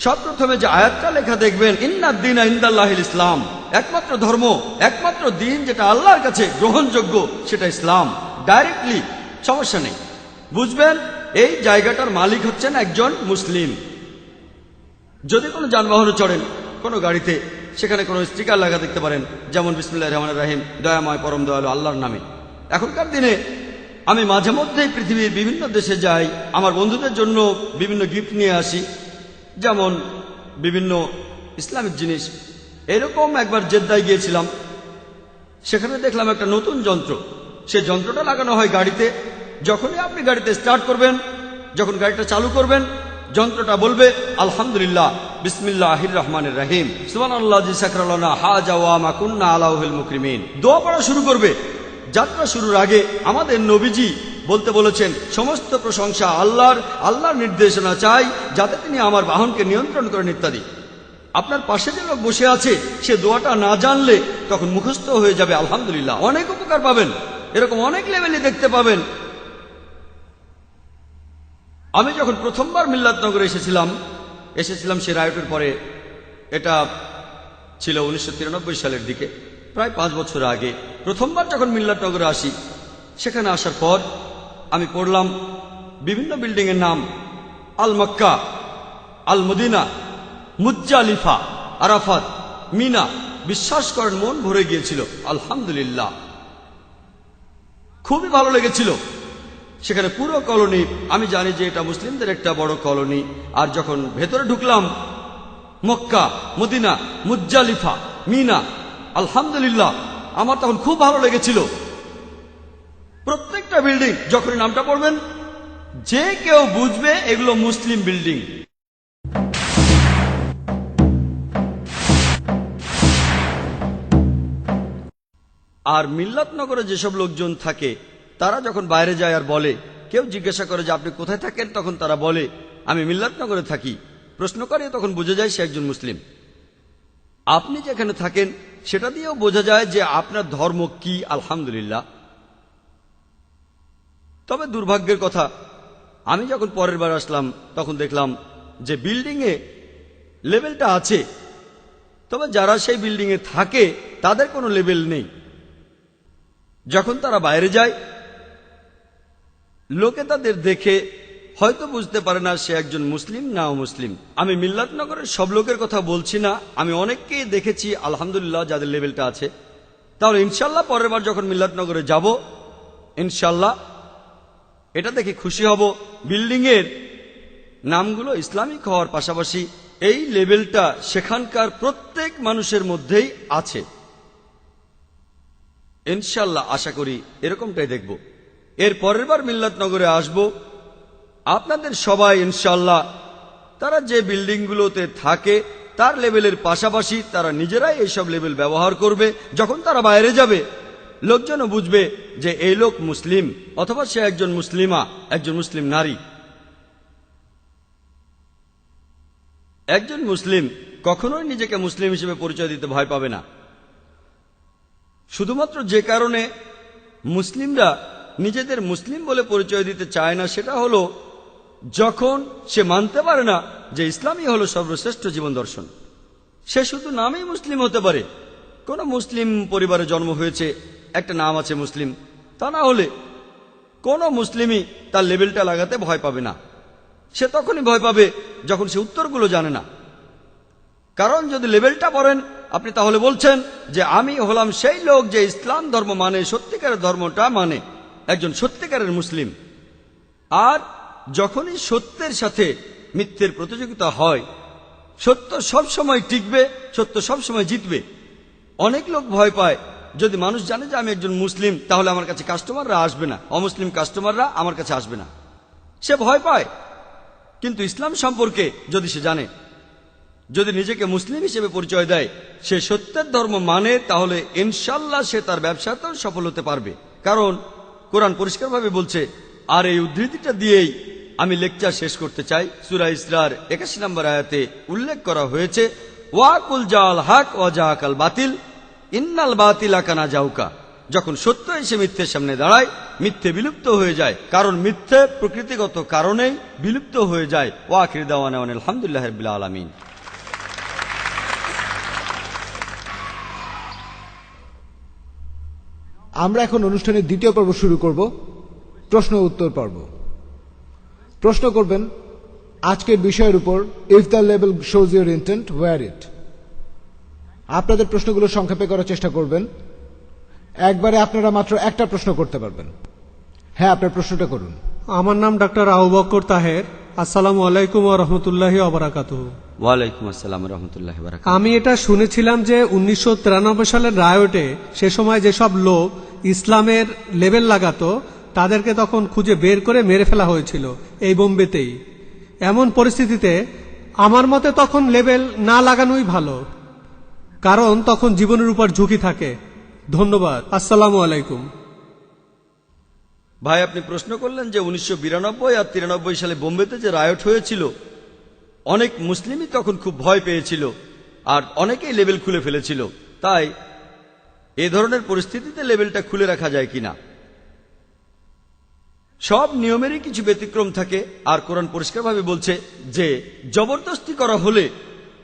সবপ্রথমে যে আয়াতটা লেখা দেখবেন, ইন্নাদ দীনা ইনদাল্লাহিল ইসলাম, একমাত্র ধর্ম, একমাত্র দিন যেটা আল্লাহর কাছে গ্রহণযোগ্য সেটা ইসলাম। ডাইরেক্টলি, সমস্যা নেই, বুঝবেন এই জায়গাটার মালিক হচ্ছেন একজন মুসলিম। যদি কোনো যানবাহনে চড়েন, কোনো গাড়িতে, সেখানে কোনো স্টিকার লাগা দেখতে পারেন, যেমন বিসমিল্লাহির রহমানির রহিম, দয়াময় পরম দয়ালু আল্লাহর নামে। এখনকার দিনে আমি মাঝে মধ্যেই পৃথিবীর বিভিন্ন দেশে যাই, আমার বন্ধুদের জন্য বিভিন্ন গিফট নিয়ে আসি, যেমন বিভিন্ন ইসলামিক জিনিস। এরকম একবার জেদ্দায় গিয়েছিলাম, সেখানে দেখলাম একটা নতুন যন্ত্র। সেই যন্ত্রটা লাগানো হয় গাড়িতে। যখনই আপনি গাড়িতে স্টার্ট করবেন, যখন গাড়িটা চালু করবেন, যন্ত্রটা বলবে আলহামদুলিল্লাহ বিসমিল্লাহির রহমানির রহিম সুবহানাল্লাযী সাখারালানা হাযা ওয়া মা কুন্না আলাউহিল মুকরিমিন। দোয়া পড়া শুরু করবে। যাত্রা শুরুর আগে আমাদের নবীজি বলতে বলেছেন, সমস্ত প্রশংসা আল্লাহর, আল্লাহর নির্দেশনা চাই যাতে তিনি আমার বাহনকে নিয়ন্ত্রণ করেন ইত্যাদি। আপনার পাশে যে লোক বসে আছে সে দোয়াটা না জানলে তখন মুখস্থ হয়ে যাবে আলহামদুলিল্লাহ, অনেক উপকার পাবেন। এরকম অনেক লেভেলই দেখতে পাবেন। আমি যখন প্রথমবার মিল্লাতনগরে এসেছিলাম সে রায়টের পরে, এটা ছিল 1993 সালের দিকে, প্রায় 5 বছর আগে। প্রথমবার যখন মিল্লাতনগরে আসি, সেখানে আসার পর আমি পড়লাম বিভিন্ন বিল্ডিং এর নাম, আল মক্কা, আল মদিনা, মুজ্জালিফা, আরাফাত, মিনা। বিশ্বাস করেন মন ভরে গিয়েছিল। আলহামদুলিল্লাহ, খুবই ভালো লেগেছিল। সেখানে পুরো কলোনি, আমি জানি যে এটা মুসলিমদের একটা বড় কলোনি। আর যখন ভেতরে ঢুকলাম, মক্কা, মদিনা, মুজ্জালিফা, মিনা, আলহামদুলিল্লাহ, আমার তখন খুব ভালো লেগেছিল। প্রত্যেকটা বিল্ডিং যখন নামটা পড়বেন, যে কেউ বুঝবে এগুলো মুসলিম বিল্ডিং। আর মিল্লাতনগরে যেসব লোকজন থাকে, তারা যখন বাইরে যায় আর বলে, কেউ জিজ্ঞাসা করে যে আপনি কোথায় থাকেন, তখন তারা বলে আমি মিল্লাতনগরে থাকি। প্রশ্ন করে, তখন বোঝা যায় সে একজন মুসলিম। আপনি যেখানে থাকেন সেটা দিয়েও বোঝা যায় যে আপনার ধর্ম কি। আলহামদুলিল্লাহ। তবে দুর্ভাগ্যের কথা, আমি যখন পরের বার আসলাম তখন দেখলাম যে বিল্ডিংয়ে লেভেলটা আছে, তবে যারা সেই বিল্ডিংয়ে থাকে তাদের কোনো লেভেল নেই। যখন তারা বাইরে যায়, লোকে তাদের দেখে হয়তো বুঝতে পারে না সে একজন মুসলিম না অমুসলিম। আমি মিল্লাতনগরের সব লোকের কথা বলছি না, আমি অনেককেই দেখেছি আলহামদুলিল্লাহ যাদের লেভেলটা আছে। তাহলে ইনশাল্লাহ পরের বার যখন মিল্লাতনগরে যাব, ইনশাল্লাহ এটা দেখে খুশি হব, বিল্ডিংয়ের নামগুলো ইসলামিক হওয়ার পাশাপাশি এই লেভেলটা সেখানকার প্রত্যেক মানুষের মধ্যেই আছে। ইনশাল্লাহ আশা করি এরকমটাই দেখব। এর পরের বার মিল্লাতনগরে আসব, আপনাদের সবাই ইনশাল্লাহ তারা যে বিল্ডিংগুলোতে থাকে তার লেভেলের পাশাপাশি তারা নিজেরাই এইসব লেভেল ব্যবহার করবে। যখন তারা বাইরে যাবে, লোকজনও বুঝবে যে এই লোক মুসলিম, অথবা সে একজন মুসলিমা, একজন মুসলিম নারী। একজন মুসলিম কখনোই নিজেকে মুসলিম হিসেবে পরিচয় দিতে ভয় পাবে না। শুধুমাত্র যে কারণে মুসলিমরা নিজেদের মুসলিম বলে পরিচয় দিতে চায় না, সেটা হলো যখন সে মানতে পারে না যে ইসলামই হলো সর্বশ্রেষ্ঠ জীবন দর্শন। সে শুধু নামেই মুসলিম হতে পারে। কোন মুসলিম পরিবারে জন্ম হয়েছে, একটা নাম আছে মুসলিম, তা না হলে কোনো মুসলিমই তার লেবেলটা লাগাতে ভয় পাবে না। সে তখনই ভয় পাবে যখন সে উত্তরগুলো জানে না। কারণ যদি লেবেলটা পড়েন আপনি, তাহলে বলছেন যে আমি হলাম সেই লোক যে ইসলাম ধর্ম মানে, সত্যিকারের ধর্মটা মানে, একজন সত্যিকারের মুসলিম। আর যখনই সত্যের সাথে মিথ্যের প্রতিযোগিতা হয়, সত্য সব সময় টিকবে, সত্য সব সময় জিতবে। অনেক লোক ভয় পায় যদি মানুষ জানে যে আমি একজন মুসলিম, তাহলে আমার কাছে কাস্টমাররা আসবে না, অমুসলিম কাস্টমাররা আমার কাছে আসবে না। সে ভয় পায়। কিন্তু ইসলাম সম্পর্কে যদি সে জানে, যদি নিজেকে মুসলিম হিসেবে পরিচয় দেয়, সে সত্যের ধর্ম মানে, তাহলে ইনশাল্লাহ সে তার ব্যবসাতেও সফল হতে পারবে। কারণ কোরআন পরিষ্কারভাবে বলছে, আর এই উদ্ধৃতিটা দিয়েই আমি লেকচার শেষ করতে চাই। সূরা ইসরার 81 নম্বর আয়াতে উল্লেখ করা হয়েছে, ওয়াকুল জাল হক ওয়া জাহাকাল বাতিল ইন্নাল বাতিলা কানা জাউকা। যখন সত্য এসে মিথ্যের সামনে দাঁড়ায়, মিথ্যে বিলুপ্ত হয়ে যায়, কারণ মিথ্যে প্রকৃতিগত কারণেই বিলুপ্ত হয়ে যায়। ওয়া আখির দাওয়ানা আলহামদুলিল্লাহি রাব্বিল আলামিন। আমরা এখন অনুষ্ঠানের দ্বিতীয় পর্ব শুরু করব, প্রশ্ন উত্তর পর্ব। প্রশ্ন করবেন আজকের বিষয়ের উপর, if the label shows your intent, wear it. আপনাদের প্রশ্নগুলো সংক্ষেপে করার চেষ্টা করবেন। একবারে আপনারা মাত্র একটা প্রশ্ন করতে পারবেন। হ্যাঁ, আপনার প্রশ্নটা করুন। আমার নাম ডাক্তার আবু বকর তাহের। আসসালামু আলাইকুম ওয়া রাহমাতুল্লাহি ওয়া বারাকাতুহু। ওয়ালাইকুম আসসালাম ওয়া রাহমাতুল্লাহি ওয়া বারাকাতুহু। আমি এটা শুনেছিলাম যে 1993 সালের রায়টে সে সময় যেসব লোক ইসলামের লেবেল লাগাতো তাদেরকে তখন খুঁজে বের করে মেরে ফেলা হয়েছিল এই বোম্বেতেই। এমন পরিস্থিতিতে আমার মতে তখন লেবেল না লাগানোই ভালো, কারণ তখন জীবনের উপর ঝুঁকি থাকে। ধন্যবাদ। আসসালামু আলাইকুম। ভাই, আপনি প্রশ্ন করলেন যে 1992 আর 93 সালে বোম্বেতে যে রায়ট হয়েছিল, অনেক মুসলিমই তখন খুব ভয় পেয়েছিল আর অনেকেই লেবেল খুলে ফেলেছিল। তাই এ ধরনের পরিস্থিতিতে লেবেলটা খুলে রাখা যায় কিনা? সব নিয়মেরই কিছু ব্যতিক্রম থাকে। আর কোরআন পরিষ্কারভাবে বলছে যে জবরদস্তি করা হলে,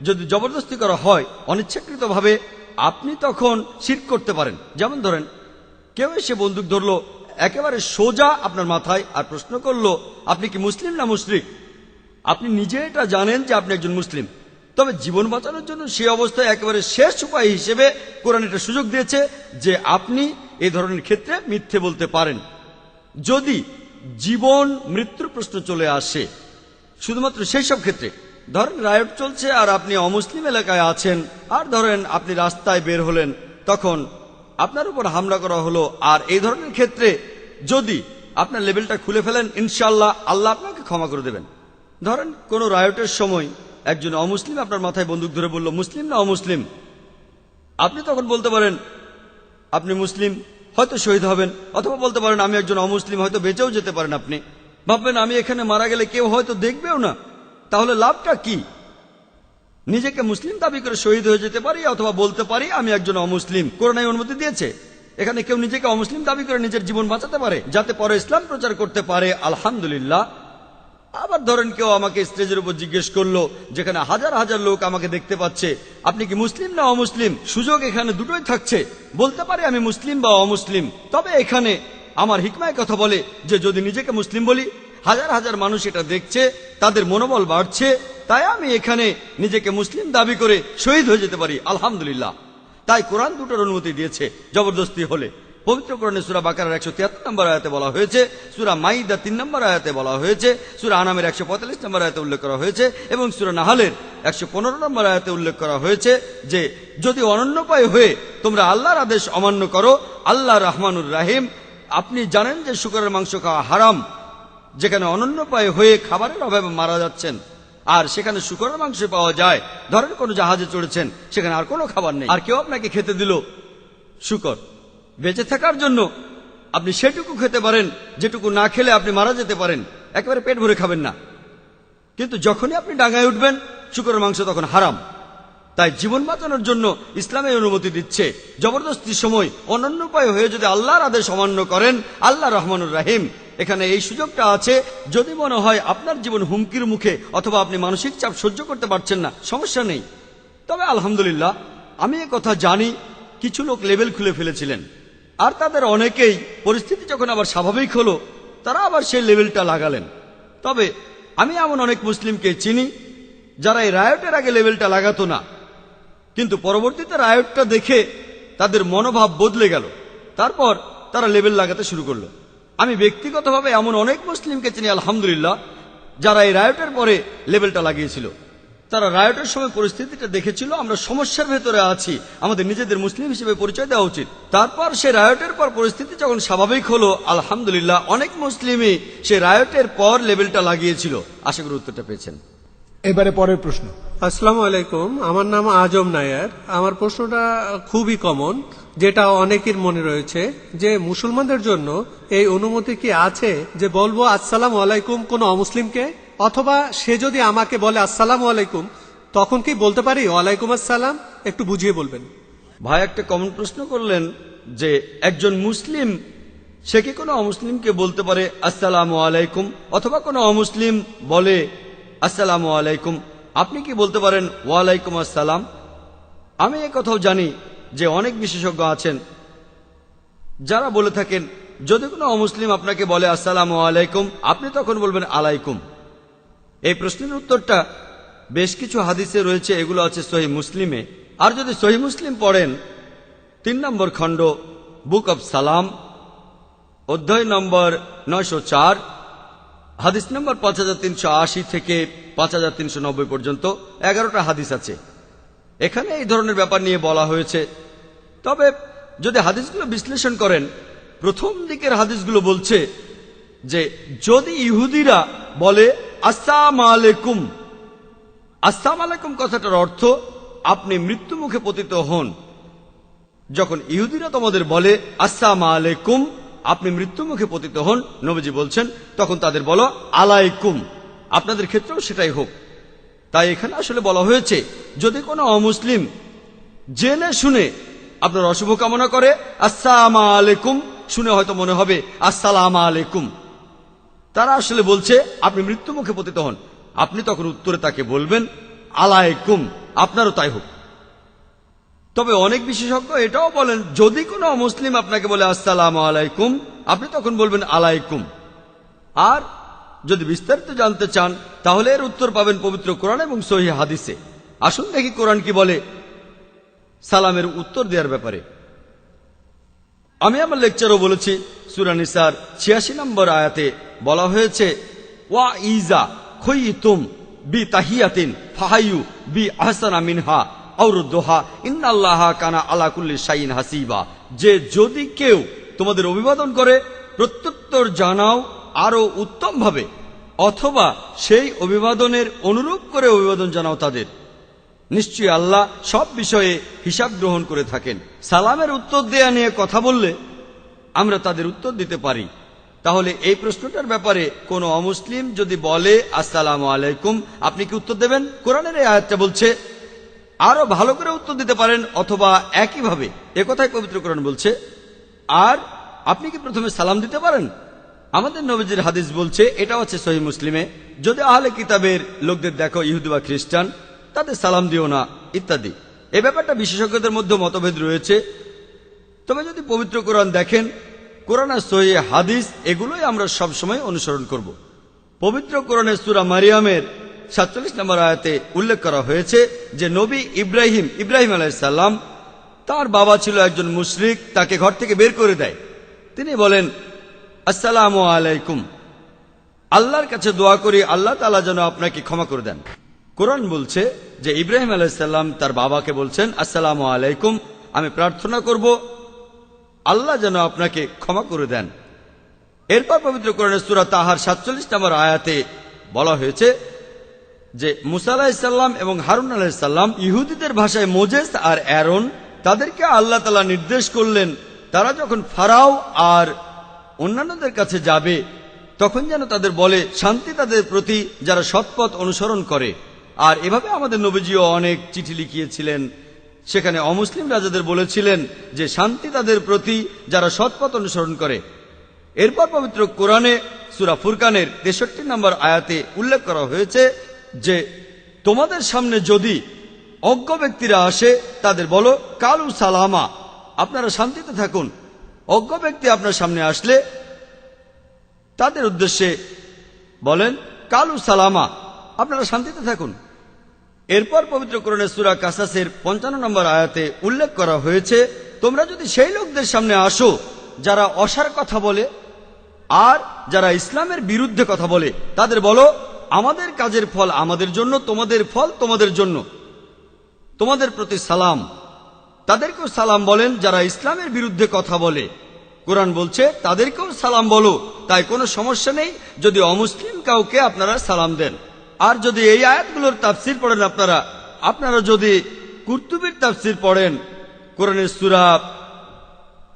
যদি জবরদস্তি করা হয় অনিচ্ছাকৃতভাবে, আপনি তখন শিরক করতে পারেন। যেমন ধরেন, কেউ এসে বন্দুক ধরলো একেবারে সোজা আপনার মাথায় আর প্রশ্ন করলো আপনি কি মুসলিম না মুশরিক। আপনি নিজে এটা জানেন যে আপনি একজন মুসলিম, তবে জীবন বাঁচানোর জন্য সে অবস্থায় একেবারে শেষ উপায় হিসেবে কোরআন এটা সুযোগ দিয়েছে যে আপনি এই ধরনের ক্ষেত্রে মিথ্যে বলতে পারেন। যদি জীবন মৃত্যুর প্রশ্ন চলে আসে, শুধুমাত্র সেই সব ক্ষেত্রে। ধরেন রায়ট চলছে আর আপনি অমুসলিম এলাকায় আছেন, আর ধরেন আপনি রাস্তায় বের হলেন, তখন আপনার উপর হামলা করা হলো। আর এই ধরনের ক্ষেত্রে যদি আপনার লেবেলটা খুলে ফেলেন, ইনশাআল্লাহ আল্লাহ আপনাকে ক্ষমা করে দেবেন। ধরেন কোন রায়টের সময় একজন অমুসলিম আপনার মাথায় বন্দুক ধরে বলল মুসলিম না অমুসলিম। আপনি তখন বলতে পারেন আপনি মুসলিম, হয়তো শহীদ হবেন, অথবা বলতে পারেন আমি একজন অমুসলিম, হয়তো বেঁচেও যেতে পারেন। আপনি ভাববেন আমি এখানে মারা গেলে কেউ হয়তো দেখবেও না, তাহলে লাভটা কি? নিজেকে মুসলিম দাবি করে শহীদ হয়ে যেতে পারি, অথবা বলতে পারি আমি একজন অমুসলিম। কোরআন অনুমতি দিয়েছে এখানে কেউ নিজেকে অমুসলিম দাবি করে নিজের জীবন বাঁচাতে পারে, যাতে পরে ইসলাম প্রচার করতে পারে। আলহামদুলিল্লাহ। আবার ধরেন কেউ আমাকে স্টেজের উপর জিজ্ঞেস করলো, যেখানে হাজার হাজার লোক আমাকে দেখতে পাচ্ছে, আপনি কি মুসলিম না অমুসলিম? সুযোগ এখানে দুটোই থাকছে, বলতে পারি আমি মুসলিম বা অমুসলিম। তবে এখানে আমার হিকমায় কথা বলে যে যদি নিজেকে মুসলিম বলি, হাজার হাজার মানুষ এটা দেখছে, তাদের মনোবল বাড়ছে, তাই আমি এখানে নিজেকে মুসলিম দাবি করে শহীদ হয়ে যেতে পারি। আলহামদুলিল্লাহ। তাই কোরআন দুটোর অনুমতি দিয়েছে জবরদস্তি হলে। পবিত্র কোরআনে সূরা বাকারার 173 নম্বর আয়াতে বলা হয়েছে, সূরা মাইদা 3 নম্বর আয়াতে বলা হয়েছে, সূরা আনামের 145 নম্বর আয়াতে উল্লেখ করা হয়েছে এবং সূরা নাহালের 115 নম্বর আয়াতে উল্লেখ করা হয়েছে যে যদি অনন্যপায় হয়ে তোমরা আল্লাহর আদেশ অমান্য করো, আল্লাহ রহমানুর রাহিম। আপনি জানেন যে শুকরের মাংস খাওয়া হারাম, যেখানে অনন্যপায় হয়ে খাবারের অভাবে মারা যাচ্ছেন, আর সেখানে শুকরের মাংস পাওয়া যায়। ধরেন কোনো জাহাজে চড়েছেন, সেখানে আর কোনো খাবার নেই, আর কেউ আপনাকে খেতে দিল শুকর। বেঁচে থাকার জন্য আপনি সেটুকু খেতে পারেন যেটুকু না খেলে আপনি মারা যেতে পারেন, একেবারে পেট ভরে খাবেন না। কিন্তু যখনই আপনি ডাঙায় উঠবেন, শুকরের মাংস তখন হারাম। তাই জীবন বাঁচানোর জন্য ইসলামের অনুমতি দিচ্ছে। জবরদস্তির সময় অনন্যপায় হয়ে যদি আল্লাহর আদেশ অমান্য করেন, আল্লাহ রহমানুর রাহিম। এখানে এই সুযোগটা আছে, যদি মনে হয় আপনার জীবন হুমকির মুখে অথবা আপনি মানসিক চাপ সহ্য করতে পারছেন না, সমস্যা নেই। তবে আলহামদুলিল্লাহ আমি কথা জানি কিছু লোক লেবেল খুলে ফেলেছিলেন, আর তাদের অনেকেই পরিস্থিতি যখন আবার স্বাভাবিক হলো তারা আবার সেই লেভেলটা লাগালেন। তবে আমি এমন অনেক মুসলিমকে চিনি যারা এই রায়টের আগে লেভেলটা লাগাতো না, কিন্তু পরবর্তীতে রায়টটা দেখে তাদের মনোভাব বদলে গেল, তারপর তারা লেভেল লাগাতে শুরু করলো। আমি ব্যক্তিগতভাবে এমন অনেক মুসলিমকে চিনি আলহামদুলিল্লাহ যারা এই রায়টের পরে লেভেলটা লাগিয়েছিল। তারা রায়টের সময় পরিস্থিতিটা দেখেছিল আমরা সমস্যার ভেতরে আছি, আমাদের নিজেদের মুসলিম হিসেবে পরিচয় দেওয়া উচিত। তারপর সে রায়টের পর পরিস্থিতি যখন স্বাভাবিক হলো আলহামদুলিল্লাহ অনেক মুসলিমই সে রায়টের পর লেভেলটা লাগিয়েছিল। আশা করি উত্তরটা পেয়েছেন। এবারে পরের প্রশ্ন। আসসালামু আলাইকুম, আমার নাম আজম নায়ার। আমার প্রশ্নটা খুবই কমন, যেটা অনেকের মনে রয়েছে, যে মুসলমানদের জন্য এই অনুমতি কি আছে যে বলবো আসসালামু আলাইকুম কোন অমুসলিমকে, অথবা সে যদি আমাকে বলে আসসালামু আলাইকুম তখন কি বলতে পারি ওয়ালাইকুম আসসালাম? একটু বুঝিয়ে বলবেন। ভাই একটা কমন প্রশ্ন করলেন যে একজন মুসলিম সে কি কোনো অমুসলিমকে বলতে পারে আসসালামু আলাইকুম, অথবা কোনো অমুসলিম বলে আসসালামু আলাইকুম, আপনি কি বলতে পারেন ওয়ালাইকুম আসসালাম? আমি এ কথাও জানি যে অনেক বিশেষজ্ঞ আছেন যারা বলে থাকেন যদি কোনো অমুসলিম আপনাকে বলে আসসালামু আলাইকুম আপনি তখন বলবেন আলাইকুম। এই প্রশ্নের উত্তরটা বেশ কিছু হাদিসে রয়েছে, এগুলো আছে সহিহ মুসলিমে। আর যদি সহিহ মুসলিম পড়েন 3 নম্বর খণ্ড বুক অব সালাম অধ্যায় নম্বর 904 হাদিস নম্বর 5380 থেকে 5390 পর্যন্ত 11টা হাদিস আছে। এখানে এই ধরনের ব্যাপার নিয়ে বলা হয়েছে। তবে যদি হাদিসগুলো বিশ্লেষণ করেন, প্রথম দিকের হাদিসগুলো বলছে যে যদি ইহুদিরা বলে আসসালামু আলাইকুম, আসসালামু আলাইকুম কথাটার অর্থ আপনি মৃত্যু মুখে পতিত হন। যখন ইহুদিরা তোমাদের বলে আসসালামু আলাইকুম আপনি মৃত্যু মুখে পতিত হন, নবীজি বলছেন তখন তাদের বলো আলাইকুম, আপনাদের ক্ষেত্রেও সেটাই হোক। তাই এখানে আসলে বলা হয়েছে যদি কোনো অমুসলিম জেনে শুনে আপনার অশুভ কামনা করে আসসালামু আলাইকুম শুনে হয়তো মনে হবে আসসালামু আলাইকুম, তারা আসলে বলছে আপনি মৃত্যু মুখে পতিত হন, আপনি তখন উত্তরে তাকে বলবেন আলাইকুম, আপনারও তাই হোক। তবে অনেক বিশেষজ্ঞ এটাও বলেন যদি কোনো মুসলিম আপনাকে বলে আসসালামু আলাইকুম আপনি তখন বলবেন আলাইকুম। আর যদি বিস্তারিত জানতে চান তাহলে এর উত্তর পাবেন পবিত্র কোরআন এবং সহিহ হাদিসে। আসুন দেখি কোরআন কি বলে সালামের উত্তর দেওয়ার ব্যাপারে। আমি আমার লেকচারও বলেছি সূরা নিসার 86 নম্বর আয়াতে বলা হয়েছে ওয়া ইজা খুইতুম বি তাহিয়াতিন ফাহাইয়ু বি আহসানা মিনহা আও রুদ্দুহা ইন্নাল্লাহা কানা আলা কুল্লি শাইইন হাসিবা, যে যদি কেউ তোমাদের অভিবাদন করে প্রত্যুত্তর জানাও আরো উত্তম ভাবে, অথবা সেই অভিবাদনের অনুরূপ করে অভিবাদন জানাও তাদের, নিশ্চয়ই আল্লাহ সব বিষয়ে হিসাব গ্রহণ করে থাকেন। সালামের উত্তর দেয়া নিয়ে কথা বললে আমরা তাদের উত্তর দিতে পারি। তাহলে এই প্রশ্নটার ব্যাপারে কোন অমুসলিম যদি বলে আসসালামু আলাইকুম আপনি কি উত্তর দেবেন? কোরআনের এই আয়াতটা বলছে আরো ভালো করে উত্তর দিতে পারেন অথবা একইভাবে, একথাই পবিত্র কোরআন বলছে। আর আপনি কি প্রথমে সালাম দিতে পারেন? আমাদের নবীজির হাদিস বলছে, এটা হচ্ছে সহিহ মুসলিমে, যদি আহলে কিতাবের লোকদের দেখো ইহুদি বা খ্রিস্টান তাদের সালাম দিও না ইত্যাদি। এই ব্যাপারটা বিশেষজ্ঞদের মধ্যে মতভেদ রয়েছে। তবে যদি পবিত্র কোরআন দেখেন, কোরআন আর সহিহ হাদিস এগুলোই আমরা সব সময় অনুসরণ করব। পবিত্র কোরআনের সূরা মারিয়ামের 47 নম্বর আয়াতে উল্লেখ করা হয়েছে যে নবী ইব্রাহিম আলাইহিস সালাম তার বাবা ছিল একজন মুশরিক, তাকে ঘর থেকে বের করে দেয়। তিনি বলেন আসসালামু আলাইকুম, আল্লাহর কাছে দোয়া করি আল্লাহ তাআলা যেন আপনাকে ক্ষমা করে দেন। কোরআন বলছে যে ইব্রাহিম আলাইহিস সালাম তার বাবাকে বলছেন আসসালামু আলাইকুম, আমি প্রার্থনা করব আল্লাহ যেন আপনাকে ক্ষমা করে দেন। এরপর পবিত্র কোরআনের সূরা তাহার 47 নম্বর আয়াতে বলা হয়েছে যে মুসা আলাইহিস সালাম এবং হারুন আলাইহিস সালাম ইহুদিদের ভাষায় মোজেস আর অ্যারন, তাদেরকে আল্লাহ তাআলা নির্দেশ করলেন তারা যখন ফারাও আর অন্যান্যদের কাছে যাবে তখন যেন তাদের বলে শান্তি তাদের প্রতি যারা সৎপথ অনুসরণ করে। আর এভাবে আমাদের নবীজিও অনেক চিঠি লিখিয়েছিলেন, সেখানে অমুসলিম রাজাদের বলেছিলেন যে শান্তি তাদের প্রতি যারা সৎপথ অনুসরণ করে। এরপর পবিত্র কোরআনে সূরা ফুরকানের 63 নম্বর আয়াতে উল্লেখ করা হয়েছে যে তোমাদের সামনে যদি অজ্ঞ ব্যক্তিরা আসে তাদের বলো কালু সালামা, আপনারা শান্তিতে থাকুন। অজ্ঞ ব্যক্তি আপনার সামনে আসলে তাদের উদ্দেশ্যে বলেন কালু সালামা, আপনারা শান্তিতে থাকুন। এরপর পবিত্র কোরআনের সূরা কাসাসের 55 নম্বর আয়াতে উল্লেখ করা হয়েছে, তোমরা যদি সেই লোকদের সামনে আসো যারা অসার কথা বলে আর যারা ইসলামের বিরুদ্ধে কথা বলে, তাদের বলো আমাদের কাজের ফল আমাদের জন্য, তোমাদের ফল তোমাদের জন্য, তোমাদের প্রতি সালাম। তাদেরকেও সালাম বলেন যারা ইসলামের বিরুদ্ধে কথা বলে। কোরআন বলছে তাদেরকেও সালাম বলো। তাই কোনো সমস্যা নেই যদি অমুসলিম কাউকে আপনারা সালাম দেন। আর যদি এই আয়াতগুলোর তাফসির পড়েন আপনারা যদি কুরতুবীর তাফসির পড়েন, কোরআনের সূরা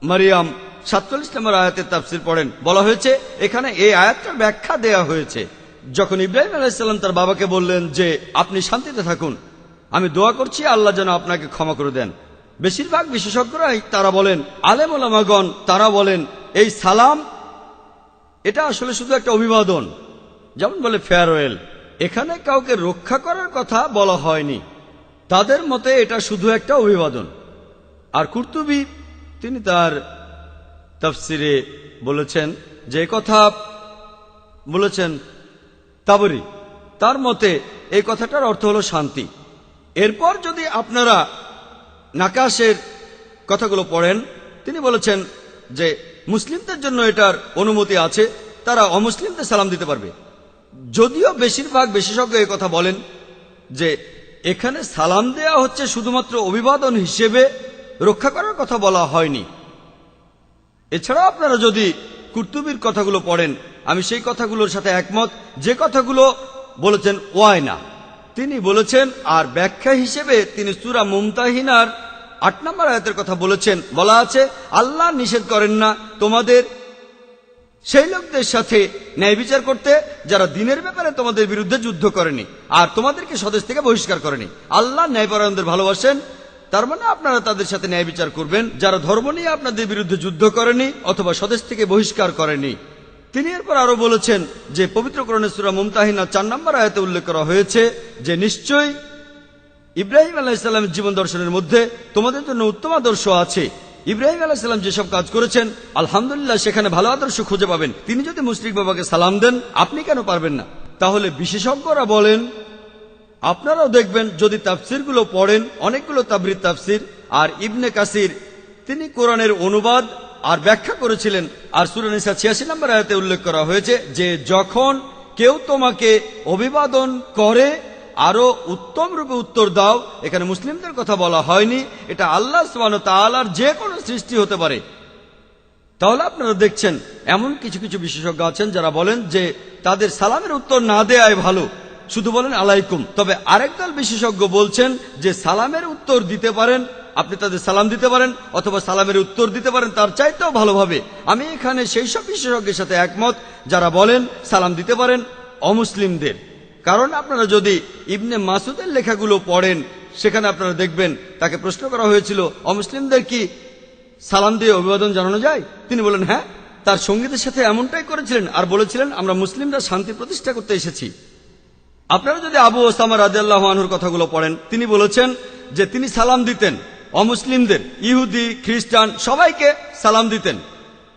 মারিয়াম 47 নম্বর আয়াতের তাফসির পড়েন, বলা হয়েছে এখানে এই আয়াতটার ব্যাখ্যা দেয়া হয়েছে। যখন ইব্রাহিম আলাইহিস সালাম তার বাবাকে বললেন যে আপনি শান্তিতে থাকুন, আমি দোয়া করছি আল্লাহ যেন আপনাকে ক্ষমা করে দেন। বেশিরভাগ বিশেষজ্ঞরাই তারা বলেন, আলেম ওলামাগণ তারা বলেন এই সালাম এটা আসলে শুধু একটা অভিবাদন, যেমন বলে ফেয়ারওয়েল। এখানে কাউকে রক্ষা করার কথা বলা হয়নি। তাদের মতে এটা শুধু একটা অভিবাদন। আর কুরতুবী তিনি তার তাফসিরে বলেছেন যে কথা বলেছেন তাবরি, তার মতে এই কথাটার অর্থ হলো শান্তি। এরপর যদি আপনারা নাকাশের কথাগুলো পড়েন, তিনি বলেছেন যে মুসলিমদের জন্য এটার অনুমতি আছে, তারা অমুসলিমদের সালাম দিতে পারবে। যদিও বেশিরভাগ বিশেষজ্ঞ এই কথা বলেন যে এখানে সালাম দেয়া হচ্ছে শুধুমাত্র অভিবাদন হিসেবে, রক্ষা করার কথা বলা হয়নি। এছাড়াও আপনারা যদি কুরতুবীর কথাগুলো পড়েন, আমি সেই কথাগুলোর সাথে একমত যে কথাগুলো বলেছেন ওয়াইনা। তিনি বলেছেন, আর ব্যাখ্যা হিসেবে তিনি সূরা মুমতাহিনার 8 নম্বর আয়াতের কথা বলেছেন। বলা আছে আল্লাহ নিষেধ করেন না তোমাদের সেই লোকদের সাথে ন্যায় বিচার করতে যারা দ্বীনের ব্যাপারে তোমাদের বিরুদ্ধে যুদ্ধ করেনি আর তোমাদেরকে স্বদেশ থেকে বহিষ্কার করেনি। আল্লাহ ন্যায়পরায়ণদের ভালোবাসেন। তার মানে আপনারা তাদের সাথে ন্যায় বিচার করবেন যারা ধর্ম নিয়ে আপনাদের বিরুদ্ধে যুদ্ধ করেনি অথবা স্বদেশ থেকে বহিষ্কার করেনি। তিনি এরপর আরো বলেছেন যে পবিত্র কোরআনের সূরা মুমতাহিনা 4 নম্বর আয়াতে উল্লেখ করা হয়েছে যে নিশ্চয়ই ইব্রাহিম আলাইহিস সালামের জীবন দর্শনের মধ্যে তোমাদের জন্য উত্তম আদর্শ আছে। ইব্রাহিম আলাইহিস সালাম যেসব কাজ করেছেন আলহামদুলিল্লাহ সেখানে ভালো আদর্শ খুঁজে পাবেন। তিনি যদি মুশরিক বাবাকে সালাম দেন, আপনি কেন পারবেন না? তাহলে বিশেষজ্ঞরা বলেন, আপনারাও দেখবেন যদি তাফসিরগুলো পড়েন, অনেকগুলো তাবরির তাফসির আর ইবনে কাসির তিনি কোরআনের অনুবাদ আর ব্যাখ্যা করেছিলেন। আর সূরা নিসা 86 নম্বর আয়াতে উল্লেখ করা হয়েছে যে যখন কেউ তোমাকে অভিবাদন করে আরো উত্তম রূপে উত্তর দাও। এখানে মুসলিমদের কথা বলা হয়নি, এটা আল্লাহ সুবহানাহু ওয়া তাআলার যে কোনো সৃষ্টি হতে পারে। তাহলে আপনারা দেখছেন এমন কিছু কিছু বিশেষজ্ঞ আছেন যারা বলেন যে তাদের সালামের উত্তর না দেয়াই ভালো, শুধু বলেন আলাইকুম। তবে আরেক দল বিশেষজ্ঞ বলছেন যে সালামের উত্তর দিতে পারেন, আপনি তাদের সালাম দিতে পারেন অথবা সালামের উত্তর দিতে পারেন তার চাইতেও ভালোভাবে। আমি এখানে সেই সব বিশেষজ্ঞের সাথে একমত যারা বলেন সালাম দিতে পারেন অমুসলিমদের। কারণ আপনারা যদি ইবনে মাসুদের লেখাগুলো পড়েন, সেখানে আপনারা দেখবেন তাকে প্রশ্ন করা হয়েছিল অমুসলিমদের কি সালাম দিয়ে অভিবাদন জানানো যায়? তিনি বলেন হ্যাঁ। তার সঙ্গীদের সাথে এমনটাই করেছিলেন আর বলেছিলেন আমরা মুসলিমরা শান্তি প্রতিষ্ঠা করতে এসেছি। আপনারা যদি আবু ওসামা রাদিয়াল্লাহু আনহুর কথাগুলো পড়েন, তিনি বলেছেন যে তিনি সালাম দিতেন অমুসলিমদের, ইহুদি খ্রিস্টান সবাইকে সালাম দিতেন।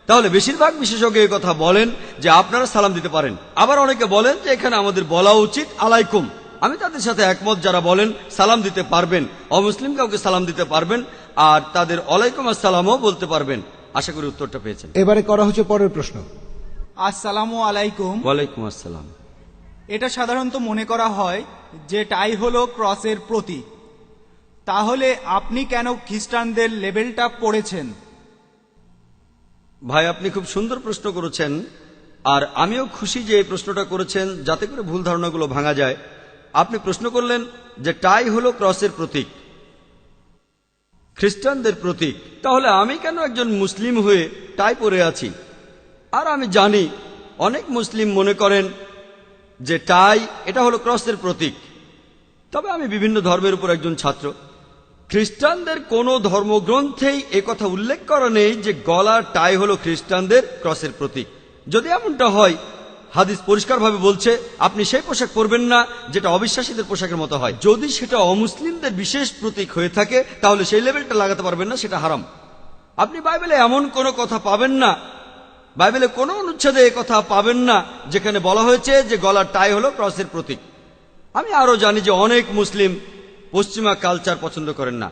তাহলে বেশিরভাগ বিশেষজ্ঞ এই কথা বলেন যে আপনারা সালাম দিতে পারেন। আবার অনেকে বলেন যে এখানে আমাদের বলা উচিত আলাইকুম। আমি তাদের সাথে একমত যারা বলেন সালাম দিতে পারবেন, অমুসলিম কাউকে সালাম দিতে পারবেন আর তাদের ওয়ালাইকুম আসসালামও বলতে পারবেন। আশা করি উত্তরটা পেয়েছেন। এবারে করা হচ্ছে পরের প্রশ্ন। আসসালামু আলাইকুম। ওয়ালাইকুম আসসালাম। এটা সাধারণত মনে করা হয় যে টাই হলো ক্রসের প্রতীক, তাহলে আপনি কেন খ্রিস্টানদের লেবেলটা পড়েছেন? ভাই, আপনি খুব সুন্দর প্রশ্ন করেছেন আর আমিও খুশি যে এই প্রশ্নটা করেছেন যাতে করে ভুল ধারণাগুলো ভাঙা যায়। আপনি প্রশ্ন করলেন যে টাই হলো ক্রসের প্রতীক, খ্রিস্টানদের প্রতীক, তাহলে আমি কেন একজন মুসলিম হয়ে টাই পরে আছি? আর আমি জানি অনেক মুসলিম মনে করেন যে টাই এটা হলো ক্রসের প্রতীক। তবে আমি বিভিন্ন ধর্মের উপর একজন ছাত্র। খ্রিস্টানদের কোন ধর্মগ্রন্থেই একথা উল্লেখ করা নেই যে গলার টাই হলো খ্রিস্টানদের ক্রসের প্রতীক। যদি এমনটা হয়, হাদিস পরিষ্কারভাবে বলছে আপনি সেই পোশাক পরবেন না যেটা অবিশ্বাসীদের পোশাকের মতো হয়। যদি সেটা অমুসলিমদের বিশেষ প্রতীক হয়ে থাকে তাহলে সেই লেবেলটা লাগাতে পারবেন না, সেটা হারাম। আপনি বাইবেলে এমন কোনো কথা পাবেন না, বাইবেলে কোনো অনুচ্ছেদে এ কথা পাবেন না যেখানে বলা হয়েছে যে গলার টাই হলো ক্রসের প্রতীক। আমি আরো জানি যে অনেক মুসলিম পশ্চিমা কালচার পছন্দ করেন না,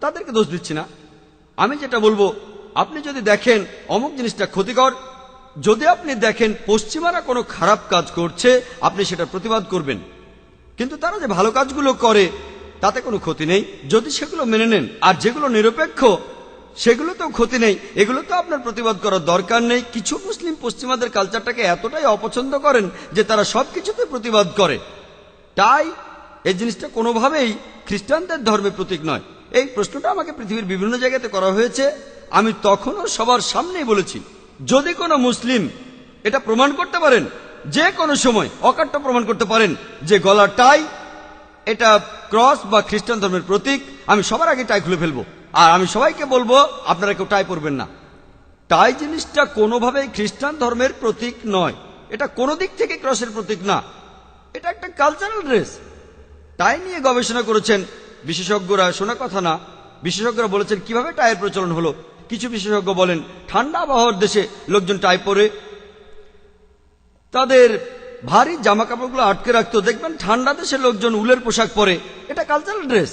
তাদেরকে দোষ দিচ্ছি না। আমি যেটা বলবো, আপনি যদি দেখেন অমুক জিনিসটা ক্ষতিকর, যদি আপনি দেখেন পশ্চিমারা কোনো খারাপ কাজ করছে, আপনি সেটা প্রতিবাদ করবেন। কিন্তু তারা যে ভালো কাজগুলো করে তাতে কোনো ক্ষতি নেই যদি সেগুলো মেনে নেন। আর যেগুলো নিরপেক্ষ সেগুলো তো ক্ষতি নেই, এগুলো তো আপনার প্রতিবাদ করার দরকার নেই। কিছু মুসলিম পশ্চিমাদের কালচারটাকে এতটাই অপছন্দ করেন যে তারা সবকিছুতে প্রতিবাদ করে। তাই এই জিনিসটা কোনোভাবেই খ্রিস্টানদের ধর্মের প্রতীক নয়। এই প্রশ্নটা আমাকে পৃথিবীর বিভিন্ন জায়গাতে করা হয়েছে, আমি তখনও সবার সামনেই বলেছি, যদি কোনো মুসলিম এটা প্রমাণ করতে পারেন, যে কোনো সময় অকাট্য প্রমাণ করতে পারেন যে গলার টাই এটা ক্রস বা খ্রিস্টান ধর্মের প্রতীক, আমি সবার আগে টাই খুলে ফেলবো। আর আমি সবাইকে বলবো আপনারা কেউ টাই পরবেন না। টাই জিনিসটা কোনোভাবেই খ্রিস্টান ধর্মের প্রতীক নয়, এটা কোনো দিক থেকে ক্রসের প্রতীক না, এটা একটা কালচারাল ড্রেস। টাই নিয়ে গবেষণা করেছেন বিশেষজ্ঞরা, শোনা কথা না। বিশেষজ্ঞরা বলেছেন কিভাবে টাইয়ের প্রচলন হলো। কিছু বিশেষজ্ঞ বলেন ঠান্ডা আবহাওয়ার দেশে লোকজন টাই পরে তাদের ভারী জামা কাপড়গুলো আটকে রাখতো। দেখবেন ঠান্ডা দেশের লোকজন উলের পোশাক পরে, এটা কালচারাল ড্রেস,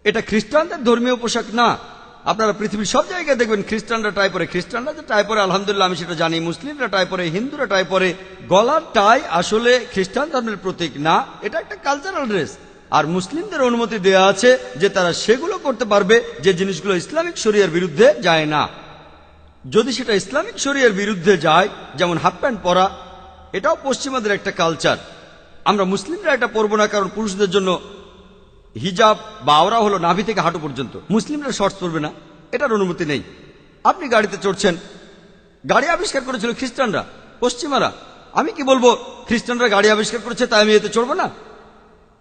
এটা খ্রিস্টানদের ধর্মীয় পোশাক না। আপনারা পৃথিবীর সব জায়গায় দেখবেন খ্রিস্টানরা টাই পরে, খ্রিস্টানরা যে টাই পরে আলহামদুলিল্লাহ আমি সেটা জানি, মুসলিমরা টাই পরে, হিন্দুরা টাই পরে। গলার টাই আসলে খ্রিস্টান ধর্মের প্রতীক না, এটা একটা কালচারাল ড্রেস। আর মুসলিমদের অনুমতি দেয়া আছে যে তারা সেগুলো করতে পারবে যে জিনিসগুলো ইসলামিক শরিয়ার বিরুদ্ধে যায় না। যদি সেটা ইসলামিক শরিয়ার বিরুদ্ধে যায়, যেমন হাফ প্যান্ট পরা, এটাও পশ্চিমাদের একটা কালচার। আমরা মুসলিমরা এটা পরবো না, কারণ পুরুষদের জন্য হিজাব বা আওরা হলো নাভি থেকে হাঁটু পর্যন্ত, মুসলিমরা শর্টস পরবে না, এটার অনুমতি নেই। আপনি গাড়িতে চড়ছেন, গাড়ি আবিষ্কার করেছিল খ্রিস্টানরা, পশ্চিমারা। আমি কি বলবো খ্রিস্টানরা গাড়ি আবিষ্কার করেছে তাই আমি এতে চড়বো না?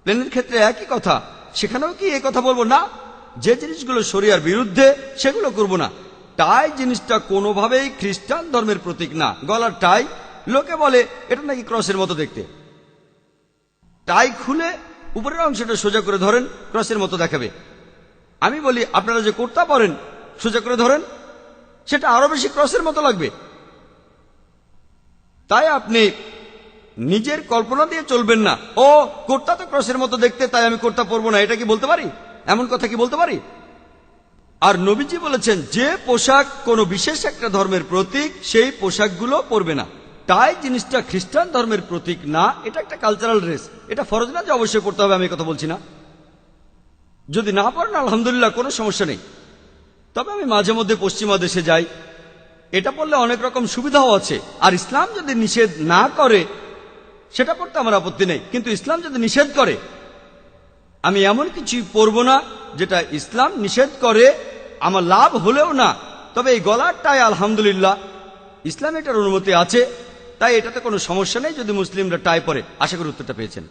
প্লেনের ক্ষেত্রে একই কথা, সেখানেও কি এই কথা বলবো না? যে জিনিসগুলো শরিয়ার বিরুদ্ধে সেগুলো করব না। টাই জিনিসটা কোনোভাবেই খ্রিস্টান ধর্মের প্রতীক না। গলার টাই, লোকে বলে এটা নাকি ক্রসের মতো দেখতে। টাই খুলে উপরের অংশটা সোজা করে ধরেন, ক্রসের মতো দেখাবে। আমি বলি আপনারা যে কুর্তা পরেন সোজা করে ধরেন, সেটা আরো বেশি ক্রসের মতো লাগবে। তাই আপনি নিজের কল্পনা দিয়ে চলবেন না, ও কুর্তা তো ক্রসের মতো দেখতে তাই আমি কুর্তা পরবো না, এটা কি বলতে পারি? এমন কথা কি বলতে পারি? আর নবীজি বলেছেন যে পোশাক কোনো বিশেষ একটা ধর্মের প্রতীক সেই পোশাকগুলো পরবে না। তাই জিনিসটা খ্রিস্টান ধর্মের প্রতীক না, এটা একটা কালচারাল ড্রেস। এটা ফরজ না যে অবশ্যই পড়তে হবে, আমি কথা বলছি না। যদি না পড়েন আলহামদুলিল্লাহ, কোনো সমস্যা নেই। তবে আমি মাঝে মধ্যে পশ্চিমা দেশে যাই, এটা পড়লে অনেক রকম সুবিধাও আছে। আর ইসলাম যদি নিষেধ না করে সেটা পড়তে আমার আপত্তি নেই, কিন্তু ইসলাম যদি নিষেধ করে আমি এমন কিছুই পরবো না যেটা ইসলাম নিষেধ করে, আমার লাভ হলেও না। তবে এই গলারটাই আলহামদুলিল্লাহ ইসলাম এটার অনুমতি আছে, তাই এটাতে কোনো সমস্যা নেই যদি মুসলিমরা টাই পরে। আশা করি উত্তরটা পেয়েছেন।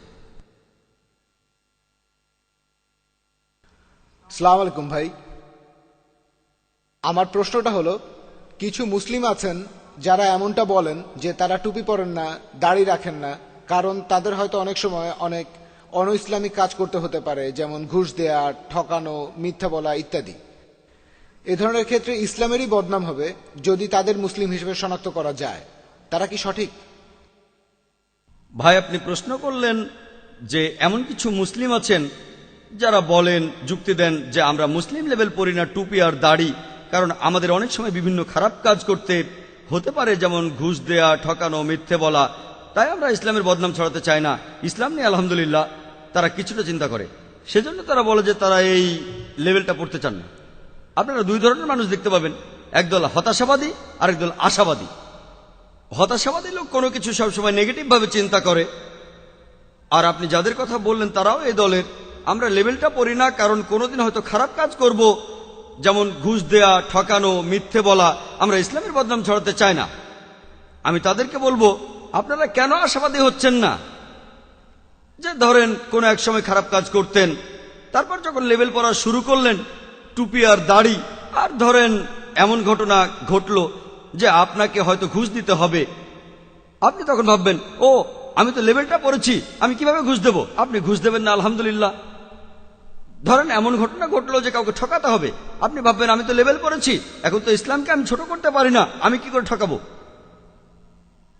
আসসালামু আলাইকুম ভাই, আমার প্রশ্নটা হলো, কিছু মুসলিম আছেন যারা এমনটা বলেন যে তারা টুপি পরেন না, দাড়ি রাখেন না, কারণ তাদের হয়তো অনেক সময় অনেক অন ইসলামিক কাজ করতে হতে পারে, যেমন ঘুষ দেয়া, ঠকানো, মিথ্যা বলা ইত্যাদি। এ ধরনের ক্ষেত্রে ইসলামেরই বদনাম হবে যদি তাদের মুসলিম হিসেবে শনাক্ত করা যায়। তারা কি সঠিক? ভাই, আপনি প্রশ্ন করলেন যে এমন কিছু মুসলিম আছেন যারা বলেন, যুক্তি দেন যে আমরা মুসলিম লেভেল পড়ি না টুপি আর দাড়ি, কারণ আমাদের অনেক সময় বিভিন্ন খারাপ কাজ করতে হতে পারে, যেমন ঘুষ দেয়া, ঠকানো, মিথ্যে বলা, তাই আমরা ইসলামের বদনাম ছড়াতে চাই না। ইসলাম নিয়ে আলহামদুলিল্লাহ তারা কিছুটা চিন্তা করে, সেজন্য তারা বলে যে তারা এই লেভেলটা পড়তে চান না। আপনারা দুই ধরনের মানুষ দেখতে পাবেন, একদল হতাশাবাদী আর একদল আশাবাদী। হতাশাবাদী লোক কোনো কিছু সবসময় নেগেটিভ ভাবে চিন্তা করে, আর আপনি যাদের কথা বললেন তারাও এই দলের। আমরা লেভেলটা পড়ি না কারণ কোনোদিন হয়তো খারাপ কাজ করব, যেমন ঘুষ দেয়া, ঠকানো, মিথ্যে বলা। আমরা ইসলামের বদনাম ছড়াতে চাই না। আমি তাদেরকে বলবো আপনারা কেন আশাবাদী হচ্ছেন না? যে ধরেন কোন এক সময় খারাপ কাজ করতেন, তারপর যখন লেভেল পড়া শুরু করলেন টুপি আর দাড়ি, আর ধরেন এমন ঘটনা ঘটলো যে আপনাকে হয়তো ঘুষ দিতে হবে, আপনি তখন ভাববেন ও আমি তো লেভেলটা পড়েছি, আমি কিভাবে ঘুষ দেব? আপনি ঘুষ দেবেন না আলহামদুলিল্লাহ। ধরেন এমন ঘটনা ঘটলো যে কাউকে ঠকাতে হবে, আপনি ভাববেন আমি তো লেভেল পড়েছি, এখন তো ইসলামকে আমি ছোট করতে পারি না, আমি কি করে ঠকাবো।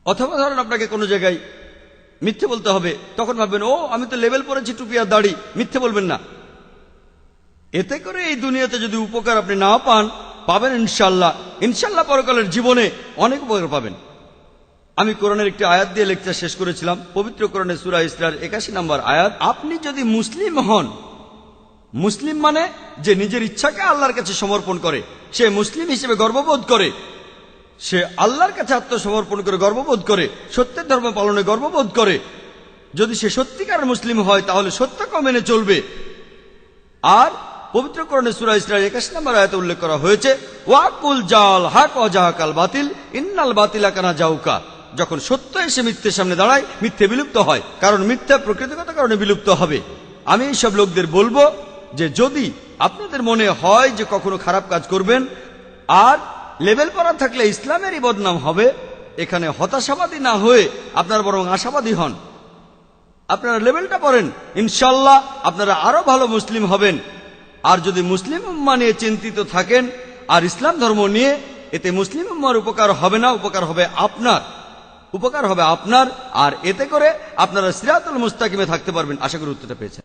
অথবা ধরেন আপনাকে কোনো জায়গায় মিথ্যে বলতে হবে, তখন ভাববেন ও আমি তো লেভেল পড়েছি, টুপি আর দাড়ি, মিথ্যে বলবেন না। এতে করে এই দুনিয়াতে যদি উপকার আপনি না পান, পাবেন ইনশাল্লাহ, ইনশাল্লাহ পরকালের জীবনে অনেক উপকার পাবেন। আমি কোরআনের একটি আয়াত দিয়ে লেকচার শেষ করেছিলাম, পবিত্র কোরআনের সূরা ইসরার 81 নম্বর আয়াত। আপনি যদি মুসলিম হন, মুসলিম মানে যে নিজের ইচ্ছাকে আল্লাহর কাছে সমর্পণ করে, সে মুসলিম হিসেবে গর্ববোধ করে, সে আল্লাহর কাছে আত্মসমর্পণ করে গর্ববোধ করে, সত্যের ধর্ম পালনে গর্ববোধ করে। যদি সে সত্যিকার মুসলিম হয় তাহলে সত্যকে মেনে চলবে। আর পবিত্র কোরআনের সূরা ইসরার 81 নম্বর আয়াতে উল্লেখ করা হয়েছে, ওয়াকুল জাল হক ওয়া জাহাকাল বাতিল ইন্নাল বাতিলা কানা জাউকা। যখন সত্য এসে মিথ্যের সামনে দাঁড়ায়, মিথ্যে বিলুপ্ত হয়, কারণ মিথ্যা প্রকৃতিগত কারণে বিলুপ্ত হবে। আমি এইসব লোকদের বলবো যে যদি আপনাদের মনে হয় যে কখনো খারাপ কাজ করবেন আর লেভেল পড়া থাকলে ইসলামেরই বদনাম হবে, এখানে হতাশাবাদী না হয়ে আপনারা বরং আশাবাদী হন। আপনারা লেভেলটা পড়েন, ইনশাল্লাহ আপনারা আরো ভালো মুসলিম হবেন। আর যদি মুসলিম উম্মাহ নিয়ে চিন্তিত থাকেন আর ইসলাম ধর্ম নিয়ে, এতে মুসলিম উম্মাহর উপকার হবে না, উপকার হবে আপনার, উপকার হবে আপনার। আর এতে করে আপনারা সিরাতুল মুস্তাকিমে থাকতে পারবেন। আশা করি উত্তরটা পেয়েছেন।